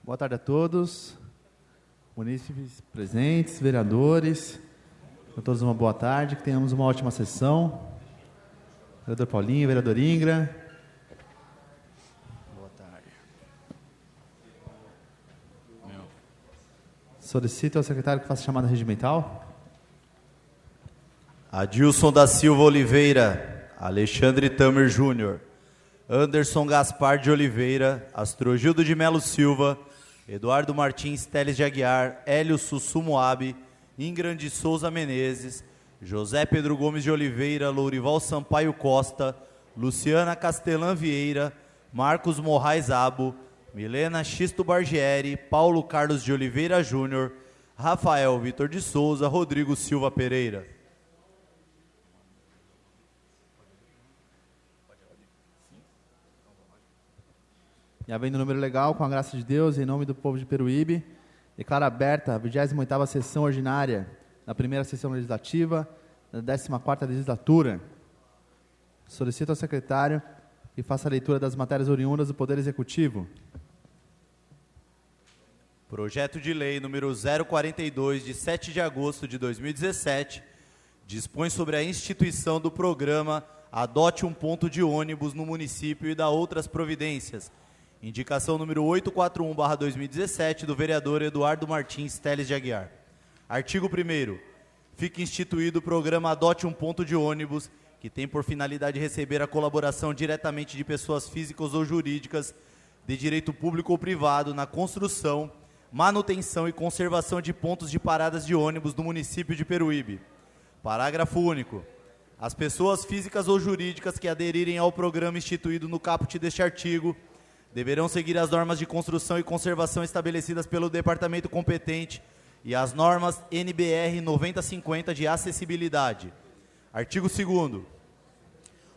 Boa tarde a todos, munícipes presentes, vereadores. A todos uma boa tarde, que tenhamos uma ótima sessão. Vereador Paulinho, vereador Ingra. Boa tarde. Solicito ao secretário que faça a chamada regimental. Adilson da Silva Oliveira, Alexandre Tamer Júnior, Anderson Gaspar de Oliveira, Astrogildo de Melo Silva, Eduardo Martins Teles de Aguiar, Hélio Sussu Moabe, Ingram de Souza Menezes, José Pedro Gomes de Oliveira, Lourival Sampaio Costa, Luciana Castelã Vieira, Marcos Morrais Abo, Milena Xisto Bargieri, Paulo Carlos de Oliveira Júnior, Rafael Vitor de Souza, Rodrigo Silva Pereira. E havendo número legal, com a graça de Deus, em nome do povo de Peruíbe, declaro aberta a 28ª sessão ordinária da primeira sessão legislativa da 14ª legislatura. Solicito ao secretário que faça a leitura das matérias oriundas do Poder Executivo. Projeto de lei número 042, de 7 de agosto de 2017, dispõe sobre a instituição do programa Adote um Ponto de Ônibus no município e da outras providências. Indicação número 841/2017 do vereador Eduardo Martins Teles de Aguiar. Artigo 1º. Fica instituído o programa Adote um Ponto de Ônibus, que tem por finalidade receber a colaboração diretamente de pessoas físicas ou jurídicas de direito público ou privado na construção, manutenção e conservação de pontos de paradas de ônibus no município de Peruíbe. Parágrafo único. As pessoas físicas ou jurídicas que aderirem ao programa instituído no caput deste artigo deverão seguir as normas de construção e conservação estabelecidas pelo departamento competente e as normas NBR 9050 de acessibilidade. Artigo 2º.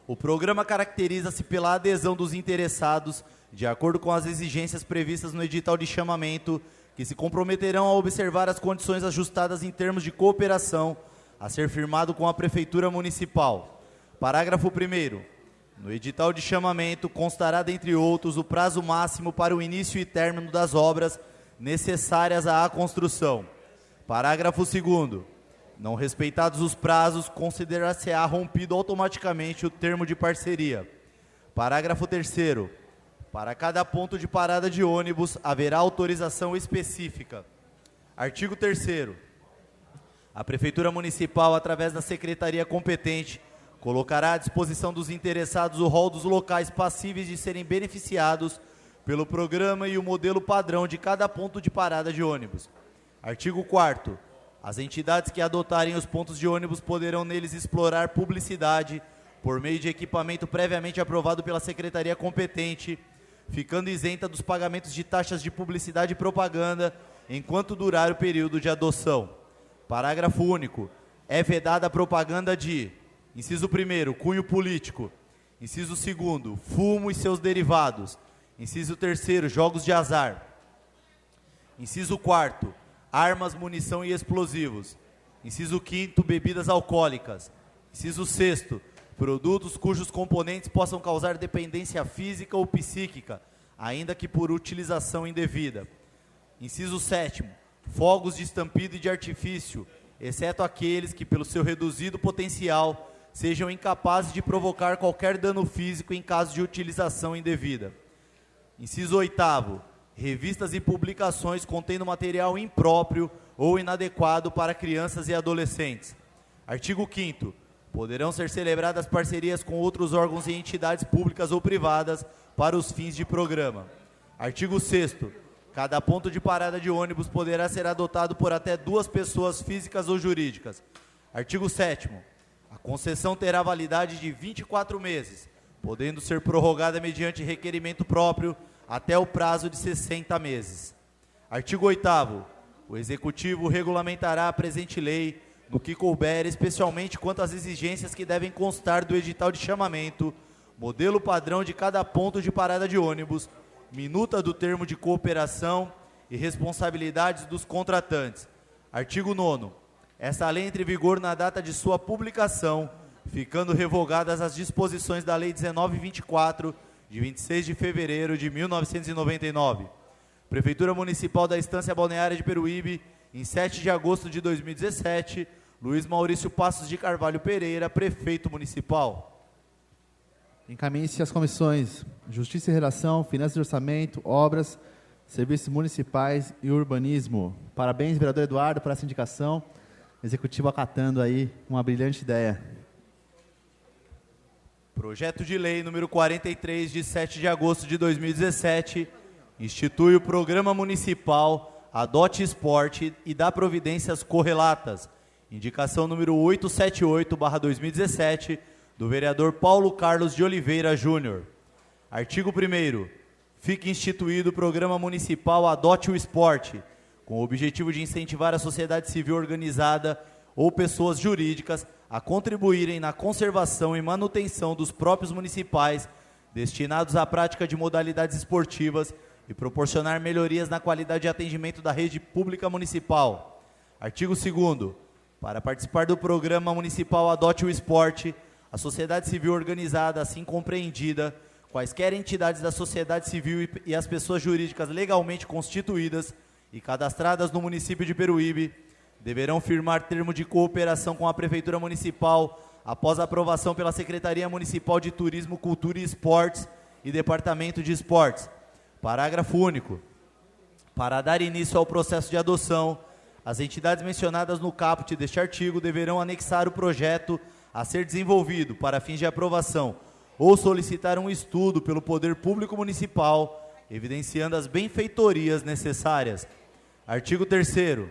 O programa caracteriza-se pela adesão dos interessados, de acordo com as exigências previstas no edital de chamamento, que se comprometerão a observar as condições ajustadas em termos de cooperação a ser firmado com a Prefeitura Municipal. Parágrafo 1º. No edital de chamamento constará, dentre outros, o prazo máximo para o início e término das obras necessárias à construção. Parágrafo 2º. Não respeitados os prazos, considerar-se-á rompido automaticamente o termo de parceria. Parágrafo 3º. Para cada ponto de parada de ônibus, haverá autorização específica. Artigo 3º. A Prefeitura Municipal, através da Secretaria competente, colocará à disposição dos interessados o rol dos locais passíveis de serem beneficiados pelo programa e o modelo padrão de cada ponto de parada de ônibus. Artigo 4º. As entidades que adotarem os pontos de ônibus poderão neles explorar publicidade por meio de equipamento previamente aprovado pela Secretaria competente, ficando isenta dos pagamentos de taxas de publicidade e propaganda enquanto durar o período de adoção. Parágrafo único. É vedada a propaganda de: inciso 1º, cunho político. Inciso 2º, fumo e seus derivados. Inciso 3º, jogos de azar. Inciso 4º, armas, munição e explosivos. Inciso 5º, bebidas alcoólicas. Inciso 6º, produtos cujos componentes possam causar dependência física ou psíquica, ainda que por utilização indevida. Inciso 7º, fogos de estampido e de artifício, exceto aqueles que, pelo seu reduzido potencial, sejam incapazes de provocar qualquer dano físico em caso de utilização indevida. Inciso 8º, revistas e publicações contendo material impróprio ou inadequado para crianças e adolescentes. Artigo 5º, poderão ser celebradas parcerias com outros órgãos e entidades públicas ou privadas para os fins de programa. Artigo 6º, cada ponto de parada de ônibus poderá ser adotado por até 2 pessoas físicas ou jurídicas. Artigo 7º, a concessão terá validade de 24 meses, podendo ser prorrogada mediante requerimento próprio até o prazo de 60 meses. Artigo 8º. O Executivo regulamentará a presente lei no que couber, especialmente quanto às exigências que devem constar do edital de chamamento, modelo padrão de cada ponto de parada de ônibus, minuta do termo de cooperação e responsabilidades dos contratantes. Artigo 9º. Esta lei entra em vigor na data de sua publicação, ficando revogadas as disposições da Lei 1924, de 26 de fevereiro de 1999. Prefeitura Municipal da Estância Balneária de Peruíbe, em 7 de agosto de 2017, Luiz Maurício Passos de Carvalho Pereira, Prefeito Municipal. Encaminhe-se às comissões Justiça e Redação, Finanças e Orçamento, Obras, Serviços Municipais e Urbanismo. Parabéns, vereador Eduardo, por essa indicação. Executivo acatando aí uma brilhante ideia. Projeto de Lei número 43, de 7 de agosto de 2017, institui o Programa Municipal Adote Esporte e dá providências correlatas. Indicação número 878/2017, do vereador Paulo Carlos de Oliveira Júnior. Artigo 1º. Fica instituído o Programa Municipal Adote o Esporte, com o objetivo de incentivar a sociedade civil organizada ou pessoas jurídicas a contribuírem na conservação e manutenção dos próprios municipais destinados à prática de modalidades esportivas e proporcionar melhorias na qualidade de atendimento da rede pública municipal. Artigo 2º. Para participar do Programa Municipal Adote o Esporte, a sociedade civil organizada, assim compreendida, quaisquer entidades da sociedade civil e as pessoas jurídicas legalmente constituídas e cadastradas no município de Peruíbe, deverão firmar termo de cooperação com a Prefeitura Municipal após a aprovação pela Secretaria Municipal de Turismo, Cultura e Esportes e Departamento de Esportes. Parágrafo único. Para dar início ao processo de adoção, as entidades mencionadas no caput deste artigo deverão anexar o projeto a ser desenvolvido para fins de aprovação ou solicitar um estudo pelo Poder Público Municipal, evidenciando as benfeitorias necessárias. Artigo 3º.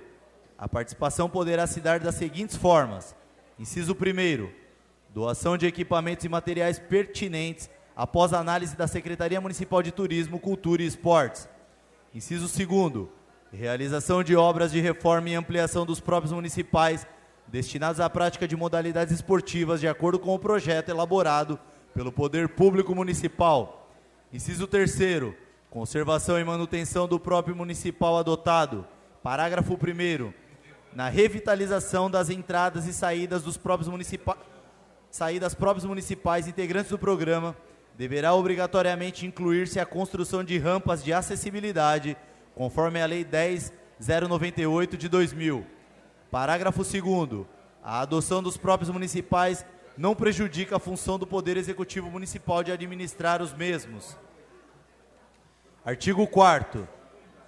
A participação poderá se dar das seguintes formas. Inciso 1º. Doação de equipamentos e materiais pertinentes após análise da Secretaria Municipal de Turismo, Cultura e Esportes. Inciso 2º. Realização de obras de reforma e ampliação dos próprios municipais destinados à prática de modalidades esportivas de acordo com o projeto elaborado pelo Poder Público Municipal. Inciso 3º. Conservação e manutenção do próprio municipal adotado. Parágrafo 1º. Na revitalização das entradas e saídas dos próprios municipais integrantes do programa, deverá obrigatoriamente incluir-se a construção de rampas de acessibilidade, conforme a Lei 10.098 de 2000. Parágrafo 2º. A adoção dos próprios municipais não prejudica a função do Poder Executivo Municipal de administrar os mesmos. Artigo 4º.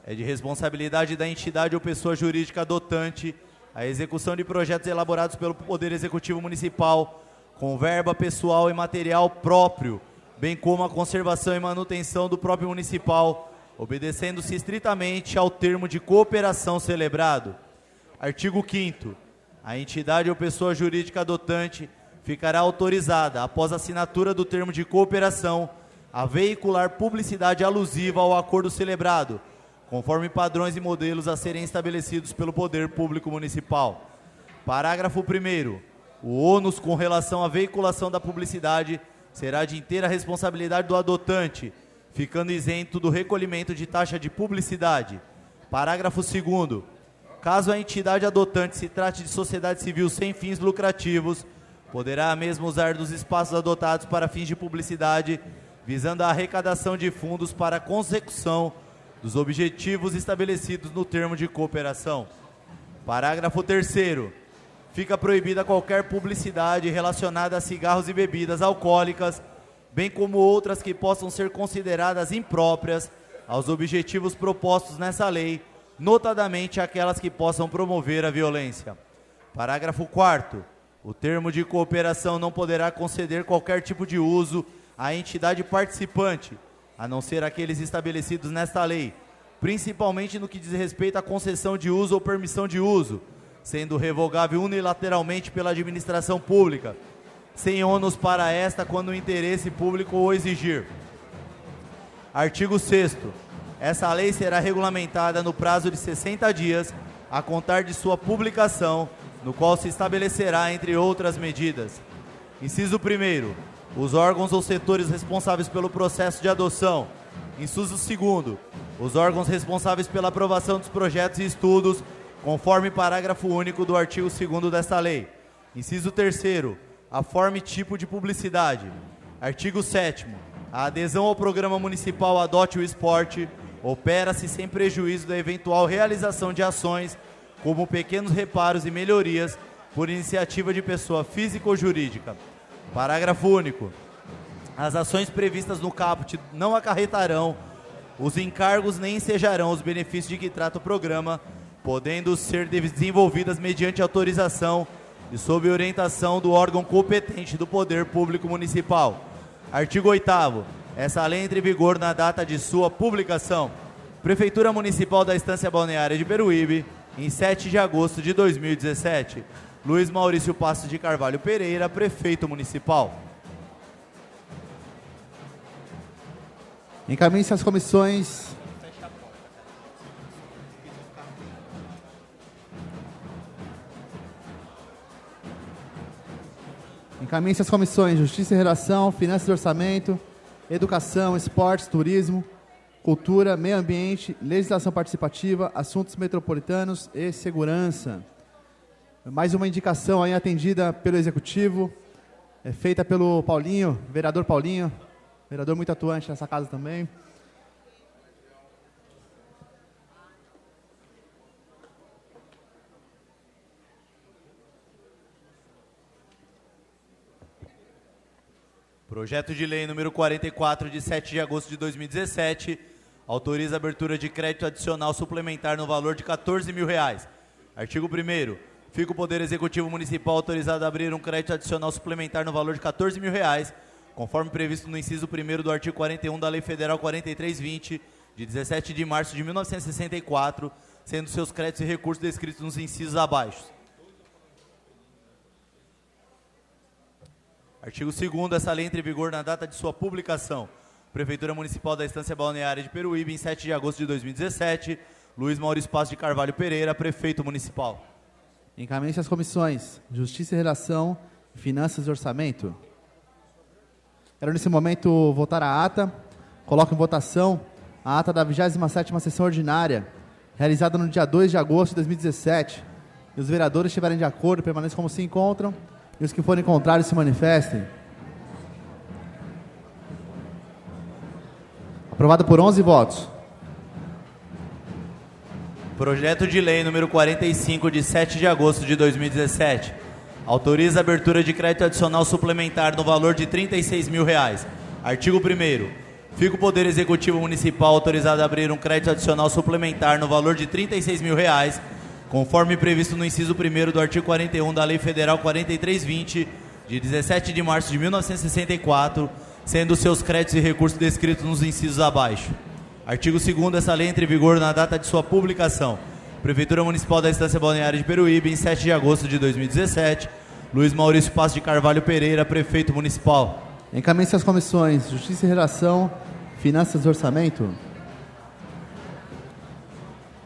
É de responsabilidade da entidade ou pessoa jurídica adotante a execução de projetos elaborados pelo Poder Executivo Municipal com verba pessoal e material próprio, bem como a conservação e manutenção do próprio municipal, obedecendo-se estritamente ao termo de cooperação celebrado. Artigo 5º. A entidade ou pessoa jurídica adotante ficará autorizada, após a assinatura do termo de cooperação, a veicular publicidade alusiva ao acordo celebrado, conforme padrões e modelos a serem estabelecidos pelo Poder Público Municipal. Parágrafo 1º. O ônus com relação à veiculação da publicidade será de inteira responsabilidade do adotante, ficando isento do recolhimento de taxa de publicidade. Parágrafo 2º. Caso a entidade adotante se trate de sociedade civil sem fins lucrativos, poderá a mesma usar dos espaços adotados para fins de publicidade, visando a arrecadação de fundos para a consecução dos objetivos estabelecidos no termo de cooperação. Parágrafo 3º. Fica proibida qualquer publicidade relacionada a cigarros e bebidas alcoólicas, bem como outras que possam ser consideradas impróprias aos objetivos propostos nessa lei, notadamente aquelas que possam promover a violência. Parágrafo 4º. O termo de cooperação não poderá conceder qualquer tipo de uso à entidade participante, a não ser aqueles estabelecidos nesta lei, principalmente no que diz respeito à concessão de uso ou permissão de uso, sendo revogável unilateralmente pela administração pública, sem ônus para esta quando o interesse público o exigir. Artigo 6º. Essa lei será regulamentada no prazo de 60 dias, a contar de sua publicação, no qual se estabelecerá, entre outras medidas. Inciso 1º. Os órgãos ou setores responsáveis pelo processo de adoção. Inciso 2º. Os órgãos responsáveis pela aprovação dos projetos e estudos, conforme parágrafo único do artigo 2º desta lei. Inciso 3º. A forma e tipo de publicidade. Artigo 7º. A adesão ao Programa Municipal Adote o Esporte opera-se sem prejuízo da eventual realização de ações, como pequenos reparos e melhorias, por iniciativa de pessoa física ou jurídica. Parágrafo único. As ações previstas no caput não acarretarão os encargos nem ensejarão os benefícios de que trata o programa, podendo ser desenvolvidas mediante autorização e sob orientação do órgão competente do Poder Público Municipal. Artigo 8º. Essa lei entra em vigor na data de sua publicação. Prefeitura Municipal da Estância Balneária de Peruíbe, em 7 de agosto de 2017. Luiz Maurício Passos de Carvalho Pereira, Prefeito Municipal. Encaminhe-se às comissões. Encaminhe-se às comissões Justiça e Redação, Finanças e Orçamento, Educação, Esportes, Turismo, Cultura, Meio Ambiente, Legislação Participativa, Assuntos Metropolitanos e Segurança. Mais uma indicação aí atendida pelo Executivo, feita pelo Paulinho, vereador Paulinho, vereador muito atuante nessa casa também. Projeto de lei número 44, de 7 de agosto de 2017, autoriza a abertura de crédito adicional suplementar no valor de R$14 mil. Artigo 1º. Fica o Poder Executivo Municipal autorizado a abrir um crédito adicional suplementar no valor de R$14 mil, conforme previsto no inciso 1º do artigo 41 da Lei Federal 4320, de 17 de março de 1964, sendo seus créditos e recursos descritos nos incisos abaixo. Artigo 2º. Essa lei entra em vigor na data de sua publicação. Prefeitura Municipal da Estância Balneária de Peruíbe, em 7 de agosto de 2017. Luiz Maurício Passos de Carvalho Pereira, Prefeito Municipal. Encaminhe-se às comissões Justiça e Redação, Finanças e Orçamento. Quero nesse momento votar a ata. Coloco em votação a ata da 27ª sessão ordinária, realizada no dia 2 de agosto de 2017. E os vereadores estiverem de acordo, permaneçam como se encontram. E os que forem contrários se manifestem. Aprovado por 11 votos. Projeto de lei número 45, de 7 de agosto de 2017. Autoriza a abertura de crédito adicional suplementar no valor de R$36 mil. Artigo 1º. Fica o Poder Executivo Municipal autorizado a abrir um crédito adicional suplementar no valor de R$36 mil, conforme previsto no inciso 1º do artigo 41 da Lei Federal 4320, de 17 de março de 1964, sendo seus créditos e recursos descritos nos incisos abaixo. Artigo 2º. Essa lei entra em vigor na data de sua publicação. Prefeitura Municipal da Estância Balneária de Peruíbe, em 7 de agosto de 2017. Luiz Maurício Passos de Carvalho Pereira, Prefeito Municipal. Encaminhe-se às comissões Justiça e Redação, Finanças e Orçamento.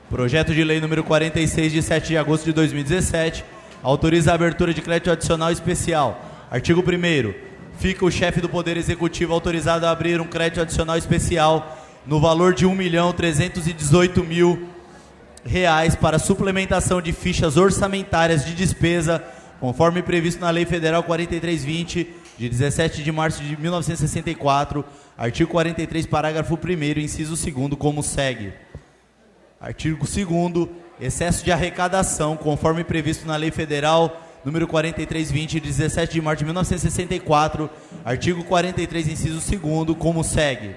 Projeto de lei número 46, de 7 de agosto de 2017, autoriza a abertura de crédito adicional especial. Artigo 1º. Fica o chefe do Poder Executivo autorizado a abrir um crédito adicional especial no valor de R$1.318.000 para suplementação de fichas orçamentárias de despesa, conforme previsto na Lei Federal 4320, de 17 de março de 1964, artigo 43, parágrafo 1º, inciso 2º, como segue. Artigo 2º. Excesso de arrecadação, conforme previsto na Lei Federal número 4320, de 17 de março de 1964, artigo 43, inciso 2º, como segue.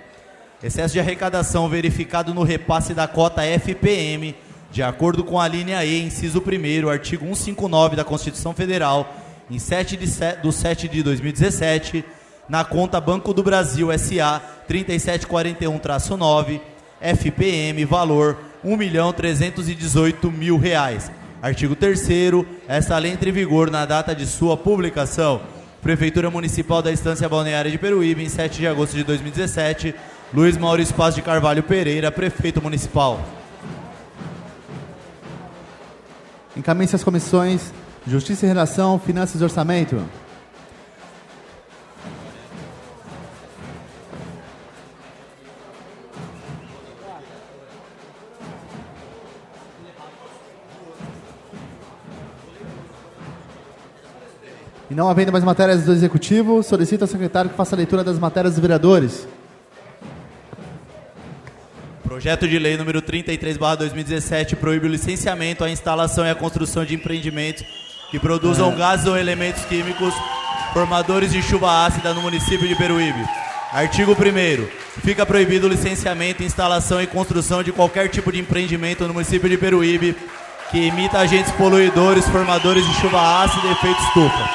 Excesso de arrecadação verificado no repasse da cota FPM, de acordo com a linha E, inciso 1º, artigo 159 da Constituição Federal, em 7 de 7 de 2017, na conta Banco do Brasil S.A. 3741-9, FPM, valor R$1.318.000. Artigo 3º. Esta lei entra em vigor na data de sua publicação. Prefeitura Municipal da Estância Balneária de Peruíbe, em 7 de agosto de 2017. Luiz Maurício Passos de Carvalho Pereira, Prefeito Municipal. Encaminhe-se às comissões Justiça e Redação, Finanças e Orçamento. E não havendo mais matérias do Executivo, solicito ao secretário que faça a leitura das matérias dos vereadores. Projeto de lei número 33/2017 proíbe o licenciamento, a instalação e a construção de empreendimentos que produzam gases ou elementos químicos formadores de chuva ácida no município de Peruíbe. Artigo 1º. Fica proibido o licenciamento, instalação e construção de qualquer tipo de empreendimento no município de Peruíbe que emita agentes poluidores, formadores de chuva ácida e efeito estufa.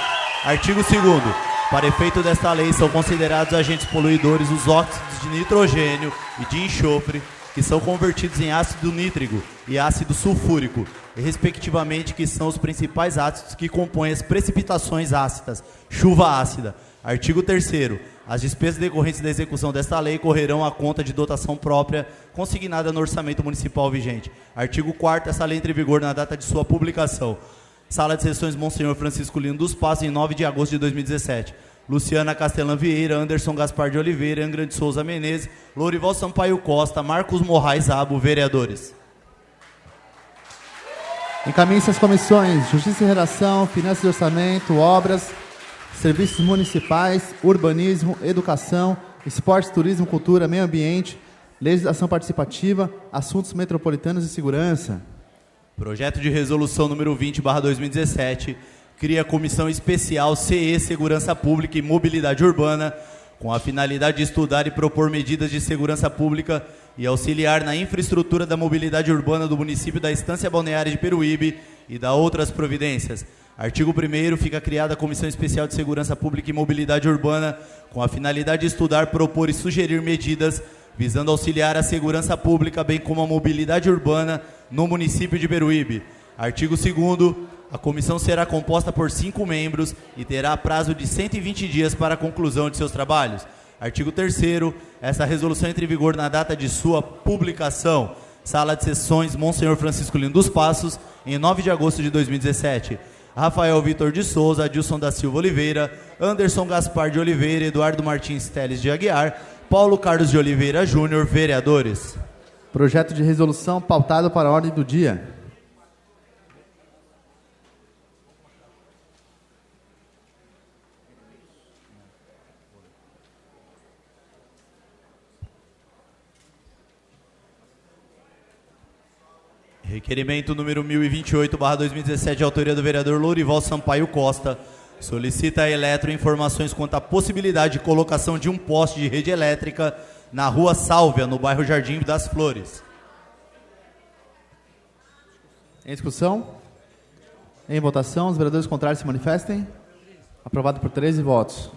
Artigo 2º. Para efeito desta lei, são considerados agentes poluidores os óxidos de nitrogênio e de enxofre, que são convertidos em ácido nítrico e ácido sulfúrico, e respectivamente, que são os principais ácidos que compõem as precipitações ácidas, chuva ácida. Artigo 3º. As despesas decorrentes da execução desta lei correrão à conta de dotação própria consignada no orçamento municipal vigente. Artigo 4º. Essa lei entra em vigor na data de sua publicação. Sala de Sessões Monsenhor Francisco Lino dos Passos, em 9 de agosto de 2017. Luciana Castelã Vieira, Anderson Gaspar de Oliveira, Angra de Souza Menezes, Lourival Sampaio Costa, Marcos Moraes Abo, vereadores. Encaminhe-se às comissões Justiça e Redação, Finanças e Orçamento, Obras, Serviços Municipais, Urbanismo, Educação, Esporte, Turismo, Cultura, Meio Ambiente, Legislação Participativa, Assuntos Metropolitanos e Segurança. Projeto de resolução número 20/2017 cria a Comissão Especial CE Segurança Pública e Mobilidade Urbana com a finalidade de estudar e propor medidas de segurança pública e auxiliar na infraestrutura da mobilidade urbana do município da Estância Balneária de Peruíbe e da outras providências. Artigo 1º. Fica criada a Comissão Especial de Segurança Pública e Mobilidade Urbana com a finalidade de estudar, propor e sugerir medidas visando auxiliar a segurança pública, bem como a mobilidade urbana no município de Peruíbe. Artigo 2º. A comissão será composta por 5 membros e terá prazo de 120 dias para a conclusão de seus trabalhos. Artigo 3º. Essa resolução entra em vigor na data de sua publicação. Sala de Sessões Monsenhor Francisco Lino dos Passos, em 9 de agosto de 2017. Rafael Vitor de Souza, Adilson da Silva Oliveira, Anderson Gaspar de Oliveira, Eduardo Martins Teles de Aguiar, Paulo Carlos de Oliveira Júnior, vereadores. Projeto de resolução pautado para a ordem do dia. Requerimento número 1028/2017, de autoria do vereador Lourival Sampaio Costa, solicita a Eletro informações quanto à possibilidade de colocação de um poste de rede elétrica na rua Sálvia, no bairro Jardim das Flores. Em discussão? Em votação, os vereadores contrários se manifestem. Aprovado por 13 votos.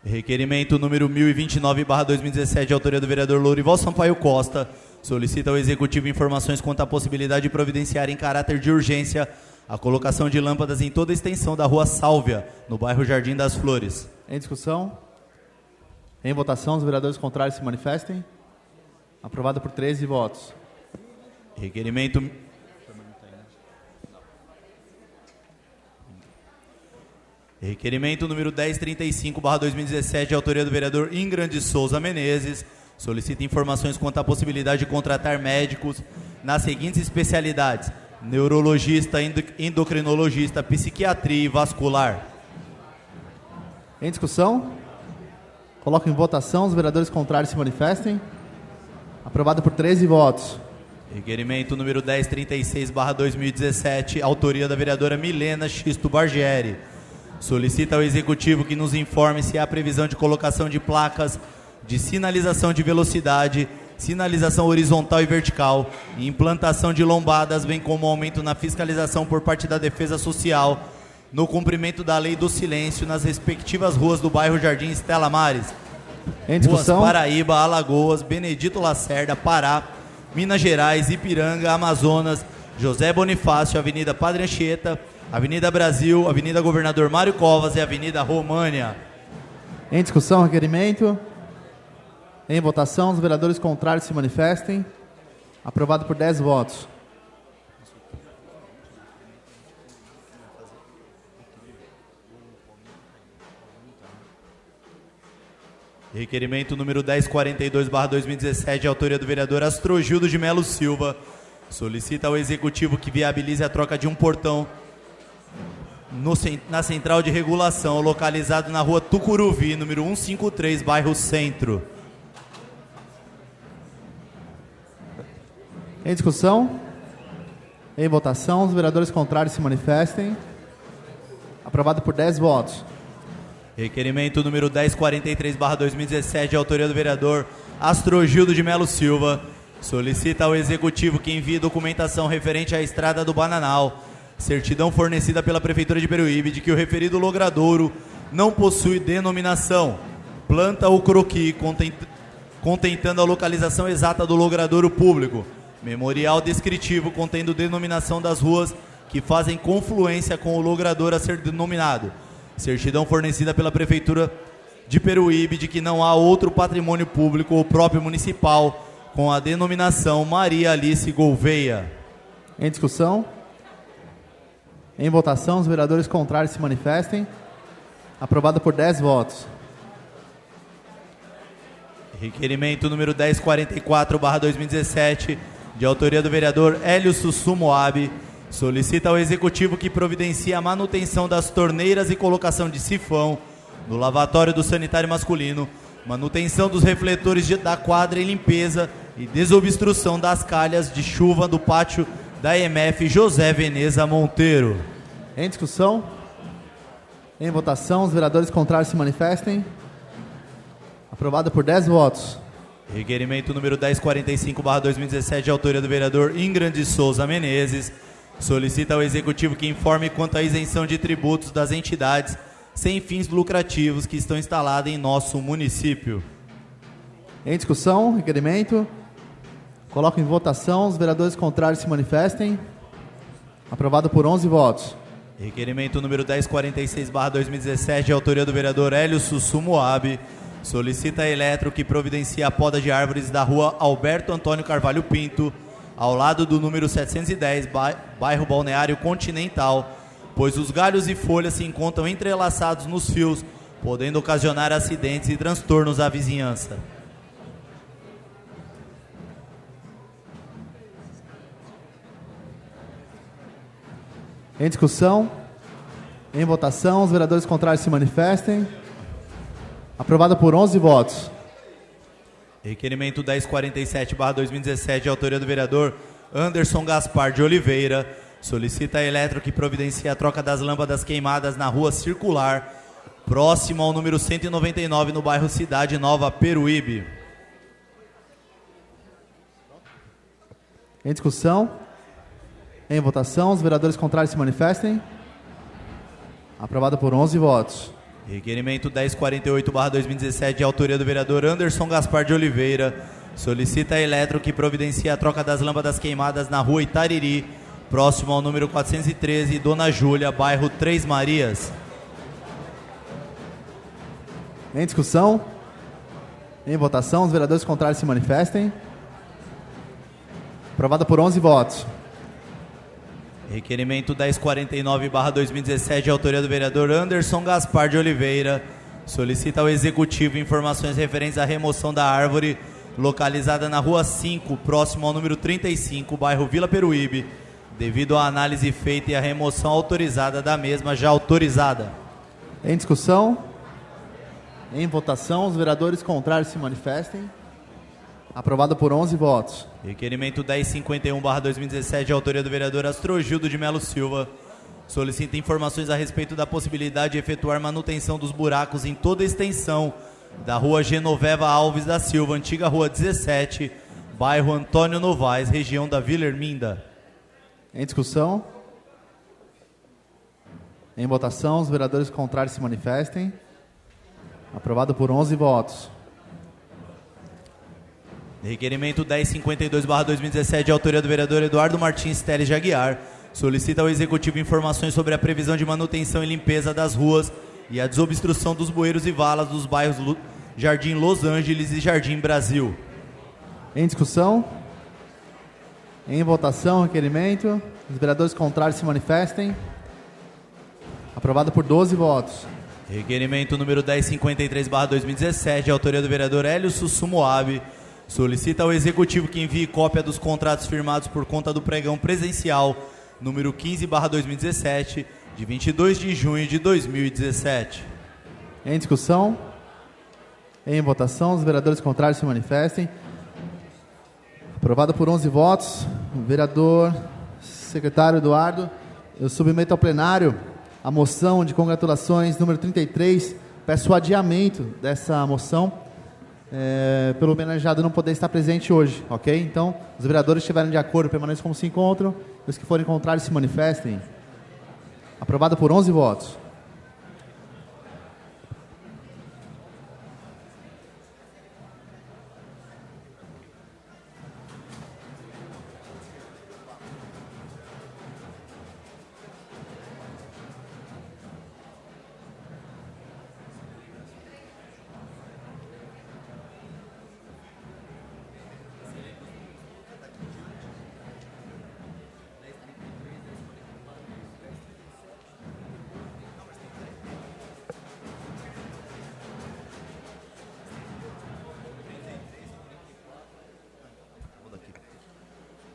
Requerimento número 1029/2017, de autoria do vereador Lourival Sampaio Costa, solicita ao Executivo informações quanto à possibilidade de providenciar em caráter de urgência a colocação de lâmpadas em toda a extensão da rua Sálvia, no bairro Jardim das Flores. Em discussão? Em votação, os vereadores contrários se manifestem. Aprovado por 13 votos. Requerimento número 1035/2017, de autoria do vereador Ingram de Souza Menezes, solicita informações quanto à possibilidade de contratar médicos nas seguintes especialidades: neurologista, endocrinologista, psiquiatria e vascular. Em discussão? Coloco em votação, os vereadores contrários se manifestem. Aprovado por 13 votos. Requerimento número 1036/2017, autoria da vereadora Milena Xisto Bargieri. Solicita ao Executivo que nos informe se há previsão de colocação de placas de sinalização de velocidade, sinalização horizontal e vertical, e implantação de lombadas, bem como aumento na fiscalização por parte da Defesa Social, no cumprimento da Lei do Silêncio nas respectivas ruas do bairro Jardim Estela Mares. Em discussão? Ruas Paraíba, Alagoas, Benedito Lacerda, Pará, Minas Gerais, Ipiranga, Amazonas, José Bonifácio, Avenida Padre Anchieta, Avenida Brasil, Avenida Governador Mário Covas e Avenida România. Em discussão, requerimento. Em votação, os vereadores contrários se manifestem. Aprovado por 10 votos. Requerimento número 1042/2017, de autoria do vereador Astrogildo de Melo Silva, solicita ao Executivo que viabilize a troca de um portão na central de regulação, localizado na rua Tucuruvi, número 153, bairro Centro. Em discussão? Em votação, os vereadores contrários se manifestem. Aprovado por 10 votos. Requerimento número 1043/2017, de autoria do vereador Astrogildo de Melo Silva, solicita ao Executivo que envie documentação referente à Estrada do Bananal, certidão fornecida pela Prefeitura de Peruíbe de que o referido logradouro não possui denominação, planta ou croquis, contentando a localização exata do logradouro público, memorial descritivo contendo denominação das ruas que fazem confluência com o logradouro a ser denominado, certidão fornecida pela Prefeitura de Peruíbe de que não há outro patrimônio público ou próprio municipal com a denominação Maria Alice Gouveia. Em discussão? Em votação, os vereadores contrários se manifestem. Aprovado por 10 votos. Requerimento número 1044/2017, de autoria do vereador Hélio Sussu Moab, solicita ao Executivo que providencie a manutenção das torneiras e colocação de sifão no lavatório do sanitário masculino, manutenção dos refletores da quadra e limpeza e desobstrução das calhas de chuva do pátio da EMF José Veneza Monteiro. Em discussão? Em votação, os vereadores contrários se manifestem. Aprovado por 10 votos. Requerimento número 1045/2017, de autoria do vereador Ingram de Souza Menezes, solicita ao Executivo que informe quanto à isenção de tributos das entidades sem fins lucrativos que estão instaladas em nosso município. Em discussão, requerimento. Coloco em votação, os vereadores contrários se manifestem. Aprovado por 11 votos. Requerimento número 1046/2017, de autoria do vereador Hélio Sussu Moab, solicita a Eletro que providencie a poda de árvores da rua Alberto Antônio Carvalho Pinto, ao lado do número 710, bairro Balneário Continental, pois os galhos e folhas se encontram entrelaçados nos fios, podendo ocasionar acidentes e transtornos à vizinhança. Em discussão? Em votação, os vereadores contrários se manifestem. Aprovado por 11 votos. Requerimento 1047/2017, de autoria do vereador Anderson Gaspar de Oliveira, solicita a Eletro que providencie a troca das lâmpadas queimadas na rua Circular, próximo ao número 199, no bairro Cidade Nova, Peruíbe. Em discussão? Em votação, os vereadores contrários se manifestem. Aprovado por 11 votos. Requerimento 1048/2017, de autoria do vereador Anderson Gaspar de Oliveira, solicita a Eletro que providencie a troca das lâmpadas queimadas na rua Itariri, próximo ao número 413, Dona Júlia, bairro Três Marias. Em discussão? Em votação, os vereadores contrários se manifestem. Aprovado por 11 votos. Requerimento 1049/2017, de autoria do vereador Anderson Gaspar de Oliveira, solicita ao Executivo informações referentes à remoção da árvore localizada na Rua 5, próximo ao número 35, bairro Vila Peruíbe, devido à análise feita e à remoção autorizada da mesma já autorizada. Em discussão? Em votação, os vereadores contrários se manifestem. Aprovado por 11 votos. Requerimento 1051/2017, de autoria do vereador Astrogildo de Melo Silva, solicita informações a respeito da possibilidade de efetuar manutenção dos buracos em toda a extensão da rua Genoveva Alves da Silva, antiga rua 17, bairro Antônio Novaes, região da Vila Erminda. Em discussão? Em votação, os vereadores contrários se manifestem. Aprovado por 11 votos. Requerimento 1052/2017, de autoria do vereador Eduardo Martins Teles de Aguiar, solicita ao Executivo informações sobre a previsão de manutenção e limpeza das ruas e a desobstrução dos bueiros e valas dos bairros Jardim Los Angeles e Jardim Brasil. Em discussão? Em votação, requerimento. Os vereadores contrários se manifestem. Aprovado por 12 votos. Requerimento número 1053/2017, de autoria do vereador Hélio Sussu Moab, solicita ao Executivo que envie cópia dos contratos firmados por conta do pregão presencial número 15/2017, de 22 de junho de 2017. Em discussão? Em votação, os vereadores contrários se manifestem. Aprovado por 11 votos. Vereador secretário Eduardo, eu submeto ao plenário a moção de congratulações número 33. Peço o adiamento dessa moção, pelo homenageado não poder estar presente hoje, ok? Então, os vereadores estiverem de acordo, permaneçam como se encontram. Os que forem contrários se manifestem. Aprovado por 11 votos.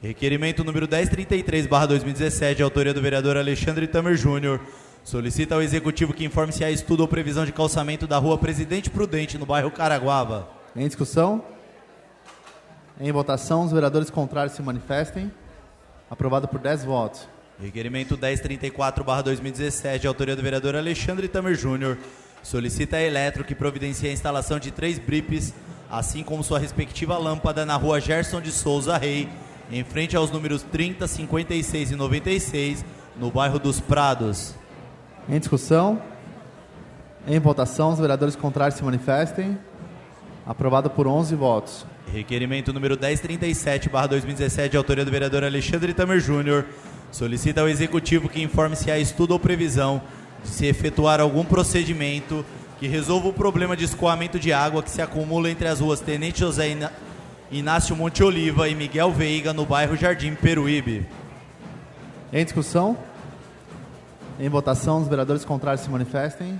Requerimento número 1033/2017, de autoria do vereador Alexandre Tamer Júnior, solicita ao Executivo que informe se há estudo ou previsão de calçamento da rua Presidente Prudente, no bairro Caraguava. Em discussão? Em votação, os vereadores contrários se manifestem. Aprovado por 10 votos. Requerimento 1034/2017, de autoria do vereador Alexandre Tamer Júnior, solicita a Eletro que providencie a instalação de 3 bripes, assim como sua respectiva lâmpada na rua Gerson de Souza Rei, em frente aos números 30, 56 e 96, no bairro dos Prados. Em discussão? Em votação, os vereadores contrários se manifestem. Aprovado por 11 votos. Requerimento número 1037/2017, de autoria do vereador Alexandre Tamer Júnior, solicita ao Executivo que informe se há estudo ou previsão de se efetuar algum procedimento que resolva o problema de escoamento de água que se acumula entre as ruas Tenente José Inácio Monte Oliva e Miguel Veiga, no bairro Jardim Peruíbe. Em discussão? Em votação, os vereadores contrários se manifestem.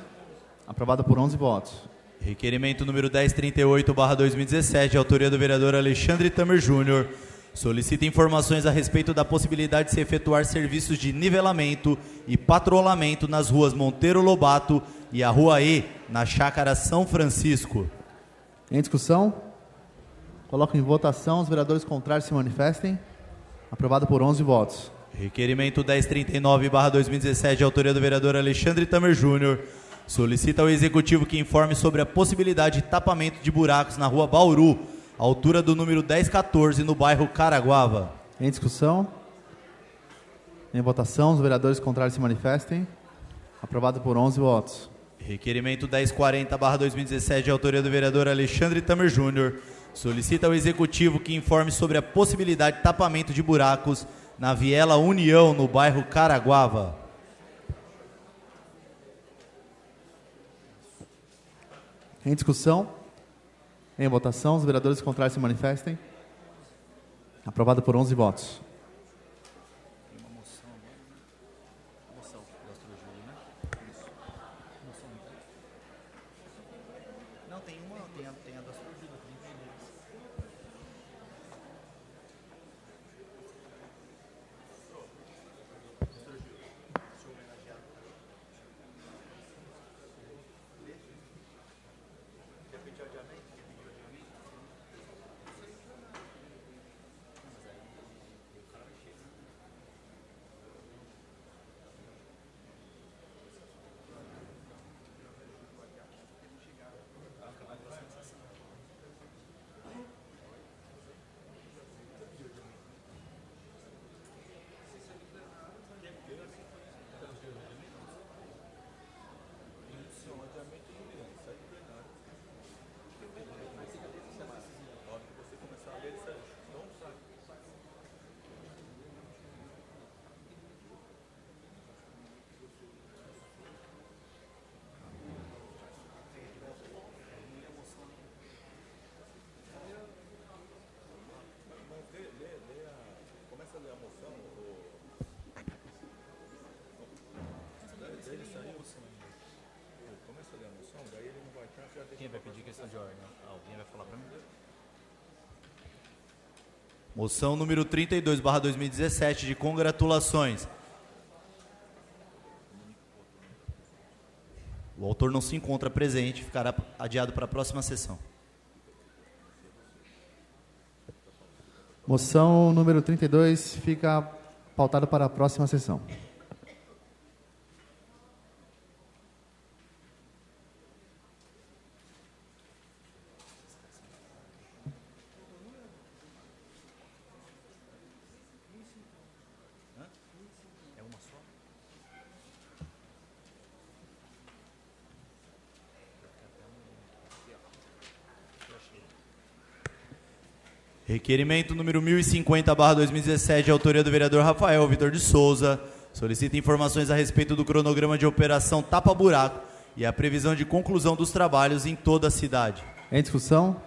Aprovado por 11 votos. Requerimento número 1038/2017, de autoria do vereador Alexandre Tamer Júnior, solicita informações a respeito da possibilidade de se efetuar serviços de nivelamento e patrulhamento nas ruas Monteiro Lobato e a Rua E, na Chácara São Francisco. Em discussão? Coloco em votação, os vereadores contrários se manifestem. Aprovado por 11 votos. Requerimento 1039/2017, de autoria do vereador Alexandre Tamer Júnior, solicita ao Executivo que informe sobre a possibilidade de tapamento de buracos na rua Bauru, altura do número 1014, no bairro Caraguava. Em discussão? Em votação, os vereadores contrários se manifestem. Aprovado por 11 votos. Requerimento 1040/2017, de autoria do vereador Alexandre Tamer Júnior, solicita ao Executivo que informe sobre a possibilidade de tapamento de buracos na Viela União, no bairro Caraguava. Em discussão? Em votação, os vereadores contrários se manifestem. Aprovado por 11 votos. Quem vai pedir questão de ordem? Alguém vai falar para mim? Moção número 32/2017, de congratulações. O autor não se encontra presente, ficará adiado para a próxima sessão. Moção número 32 fica pautada para a próxima sessão. Requerimento número 1050/2017, de autoria do vereador Rafael Vitor de Souza, solicita informações a respeito do cronograma de operação Tapa Buraco e a previsão de conclusão dos trabalhos em toda a cidade. Em discussão?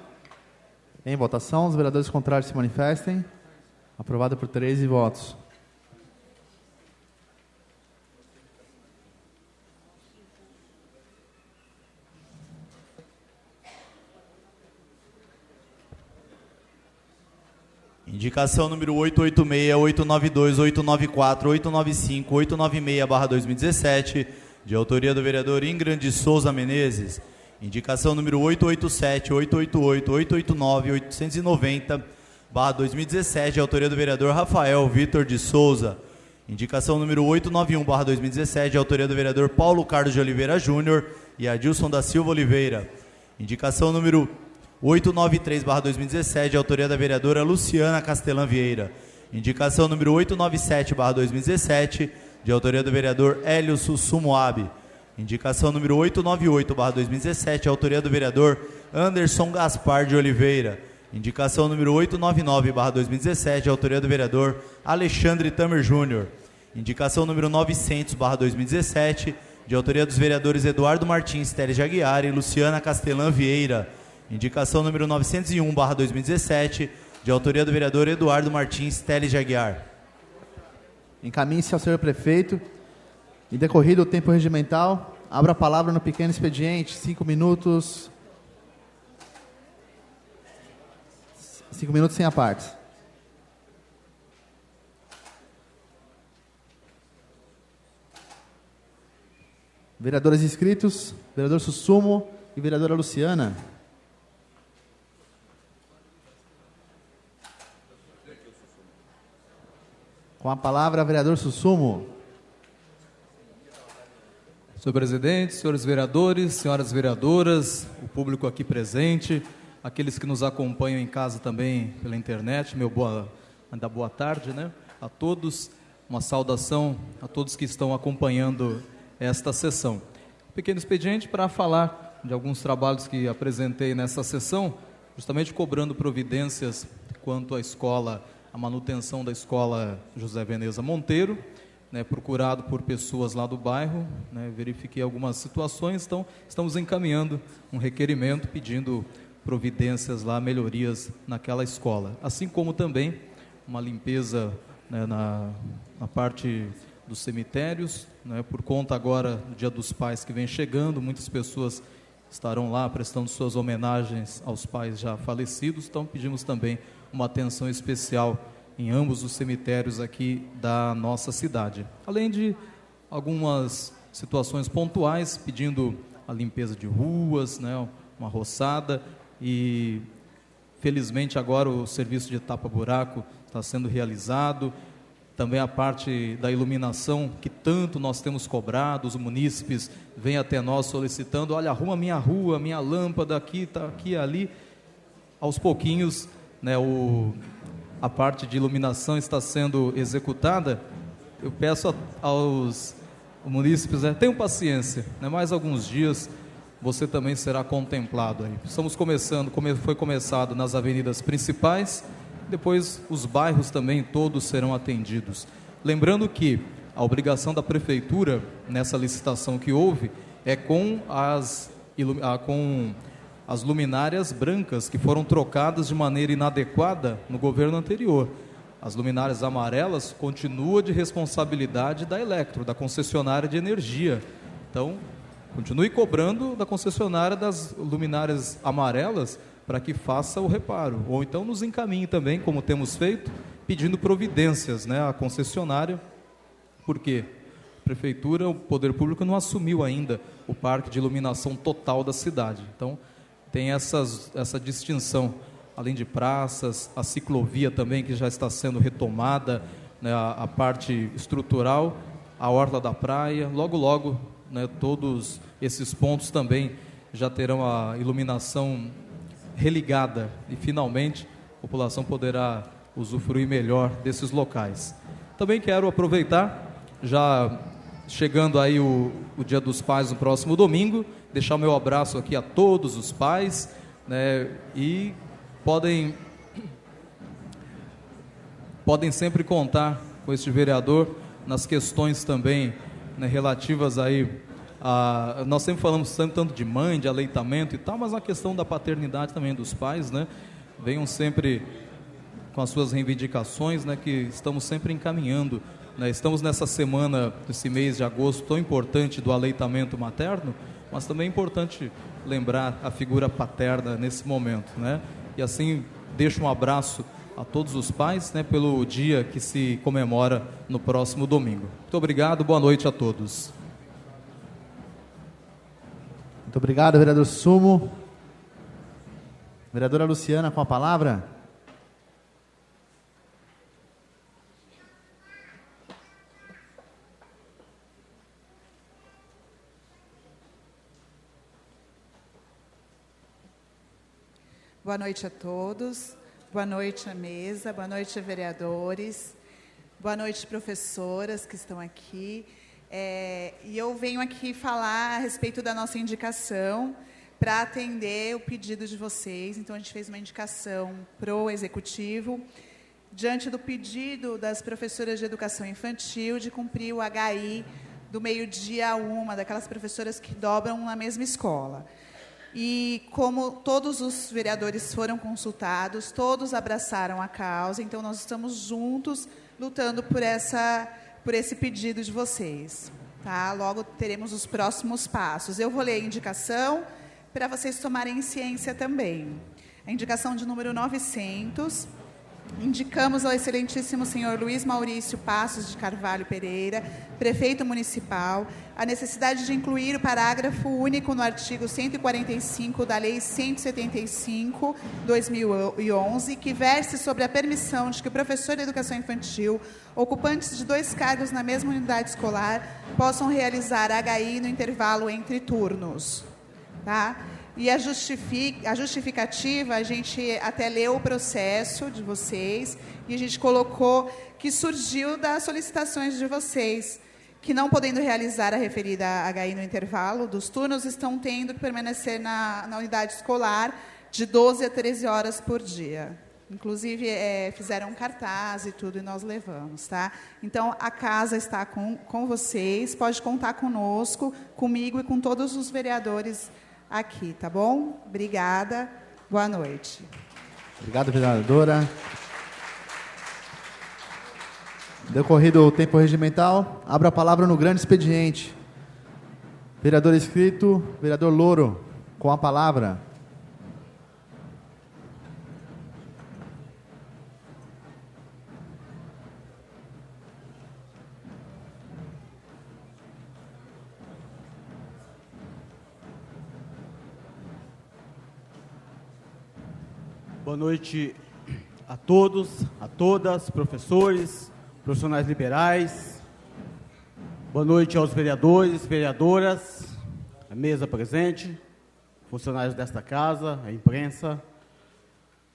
Em votação, os vereadores contrários se manifestem. Aprovado por 13 votos. Indicação número 886, 892, 894, 895, 896/2017, de autoria do vereador Ingrid de Souza Menezes. Indicação número 887, 888, 889, 890/2017, de autoria do vereador Rafael Vitor de Souza. Indicação número 891/2017, de autoria do vereador Paulo Carlos de Oliveira Júnior e Adilson da Silva Oliveira. Indicação número 893/2017, de autoria da vereadora Luciana Castelã Vieira. Indicação número 897/2017, de autoria do vereador Hélio Sussumoab. Indicação número 898/2017, de autoria do vereador Anderson Gaspar de Oliveira. Indicação número 899/2017, de autoria do vereador Alexandre Tamer Júnior. Indicação número 900/2017, de autoria dos vereadores Eduardo Martins Teles de Aguiar e Luciana Castelã Vieira. Indicação número 901/2017, de autoria do vereador Eduardo Martins Teles de Aguiar. Encaminhe-se ao senhor prefeito. E decorrido o tempo regimental, abra a palavra no pequeno expediente. 5 minutos. 5 minutos sem apartes. Vereadores inscritos, vereador Sussumo e vereadora Luciana. Com a palavra, vereador Sussumo. Senhor presidente, senhores vereadores, senhoras vereadoras, o público aqui presente, aqueles que nos acompanham em casa também pela internet, boa tarde, né? A todos, uma saudação a todos que estão acompanhando esta sessão. Pequeno expediente para falar de alguns trabalhos que apresentei nessa sessão, justamente cobrando providências quanto à escola, a manutenção da escola José Veneza Monteiro, né, procurado por pessoas lá do bairro, né, verifiquei algumas situações, então estamos encaminhando um requerimento pedindo providências lá, melhorias naquela escola, assim como também uma limpeza, né, na parte dos cemitérios, né, por conta agora do Dia dos Pais que vem chegando, muitas pessoas estarão lá prestando suas homenagens aos pais já falecidos, então pedimos também uma atenção especial em ambos os cemitérios aqui da nossa cidade. Além de algumas situações pontuais, pedindo a limpeza de ruas, né, uma roçada, e felizmente agora o serviço de tapa-buraco está sendo realizado, também a parte da iluminação, que tanto nós temos cobrado, os munícipes vêm até nós solicitando, olha, arruma minha rua, minha lâmpada aqui, tá aqui, ali. Aos pouquinhos, né, a parte de iluminação está sendo executada. Eu peço aos munícipes, tenham paciência, né, mais alguns dias você também será contemplado aí. Estamos começando, foi começado nas avenidas principais, depois os bairros também todos serão atendidos. Lembrando que a obrigação da prefeitura nessa licitação que houve é com as luminárias brancas que foram trocadas de maneira inadequada no governo anterior. As luminárias amarelas continuam de responsabilidade da Electro, da concessionária de energia. Então, continue cobrando da concessionária das luminárias amarelas para que faça o reparo, ou então nos encaminhe também, como temos feito, pedindo providências, né, à concessionária, porque a prefeitura, o poder público não assumiu ainda o parque de iluminação total da cidade, então tem essa distinção. além de praças, a ciclovia também, que já está sendo retomada, né, a parte estrutural, a orla da praia. Logo, logo, né, todos esses pontos também já terão a iluminação religada e, finalmente, a população poderá usufruir melhor desses locais. Também quero aproveitar, já chegando aí o Dia dos Pais no próximo domingo, deixar o meu abraço aqui a todos os pais, né, e podem sempre contar com este vereador nas questões também, né, relativas aí a... Nós sempre falamos tanto de mãe, de aleitamento e tal, mas a questão da paternidade também dos pais, né? Venham sempre com as suas reivindicações, né, que estamos sempre encaminhando, né? Estamos nessa semana, esse mês de agosto tão importante do aleitamento materno, mas também é importante lembrar a figura paterna nesse momento, né? E assim, deixo um abraço a todos os pais, né, pelo dia que se comemora no próximo domingo. Muito obrigado, boa noite a todos. Muito obrigado, vereador Sumo. Vereadora Luciana, com a palavra. Boa noite a todos, boa noite à mesa, boa noite a vereadores, boa noite professoras que estão aqui. E eu venho aqui falar a respeito da nossa indicação para atender o pedido de vocês. Então, a gente fez uma indicação para o Executivo, diante do pedido das professoras de educação infantil de cumprir o HI do meio-dia a 1, daquelas professoras que dobram na mesma escola. E como todos os vereadores foram consultados, todos abraçaram a causa, então nós estamos juntos lutando por esse pedido de vocês. Tá? Logo teremos os próximos passos. Eu vou ler a indicação para vocês tomarem ciência também. A indicação de número 900... Indicamos ao excelentíssimo senhor Luiz Maurício Passos de Carvalho Pereira, prefeito municipal, a necessidade de incluir o parágrafo único no artigo 145 da Lei 175/2011, que verse sobre a permissão de que o professor de educação infantil, ocupantes de 2 cargos na mesma unidade escolar, possam realizar HI no intervalo entre turnos. Tá? E a justificativa, a gente até leu o processo de vocês e a gente colocou que surgiu das solicitações de vocês, que não podendo realizar a referida HI no intervalo dos turnos, estão tendo que permanecer na unidade escolar de 12 a 13 horas por dia. Inclusive, fizeram um cartaz e tudo, e nós levamos. Tá? Então, a casa está com vocês, pode contar conosco, comigo e com todos os vereadores aqui, tá bom? Obrigada. Boa noite. Obrigado, vereadora. Decorrido o tempo regimental, abro a palavra no grande expediente. Vereador inscrito, vereador Louro, com a palavra. Boa noite a todos, a todas, professores, profissionais liberais. Boa noite aos vereadores, vereadoras, a mesa presente, funcionários desta casa, a imprensa.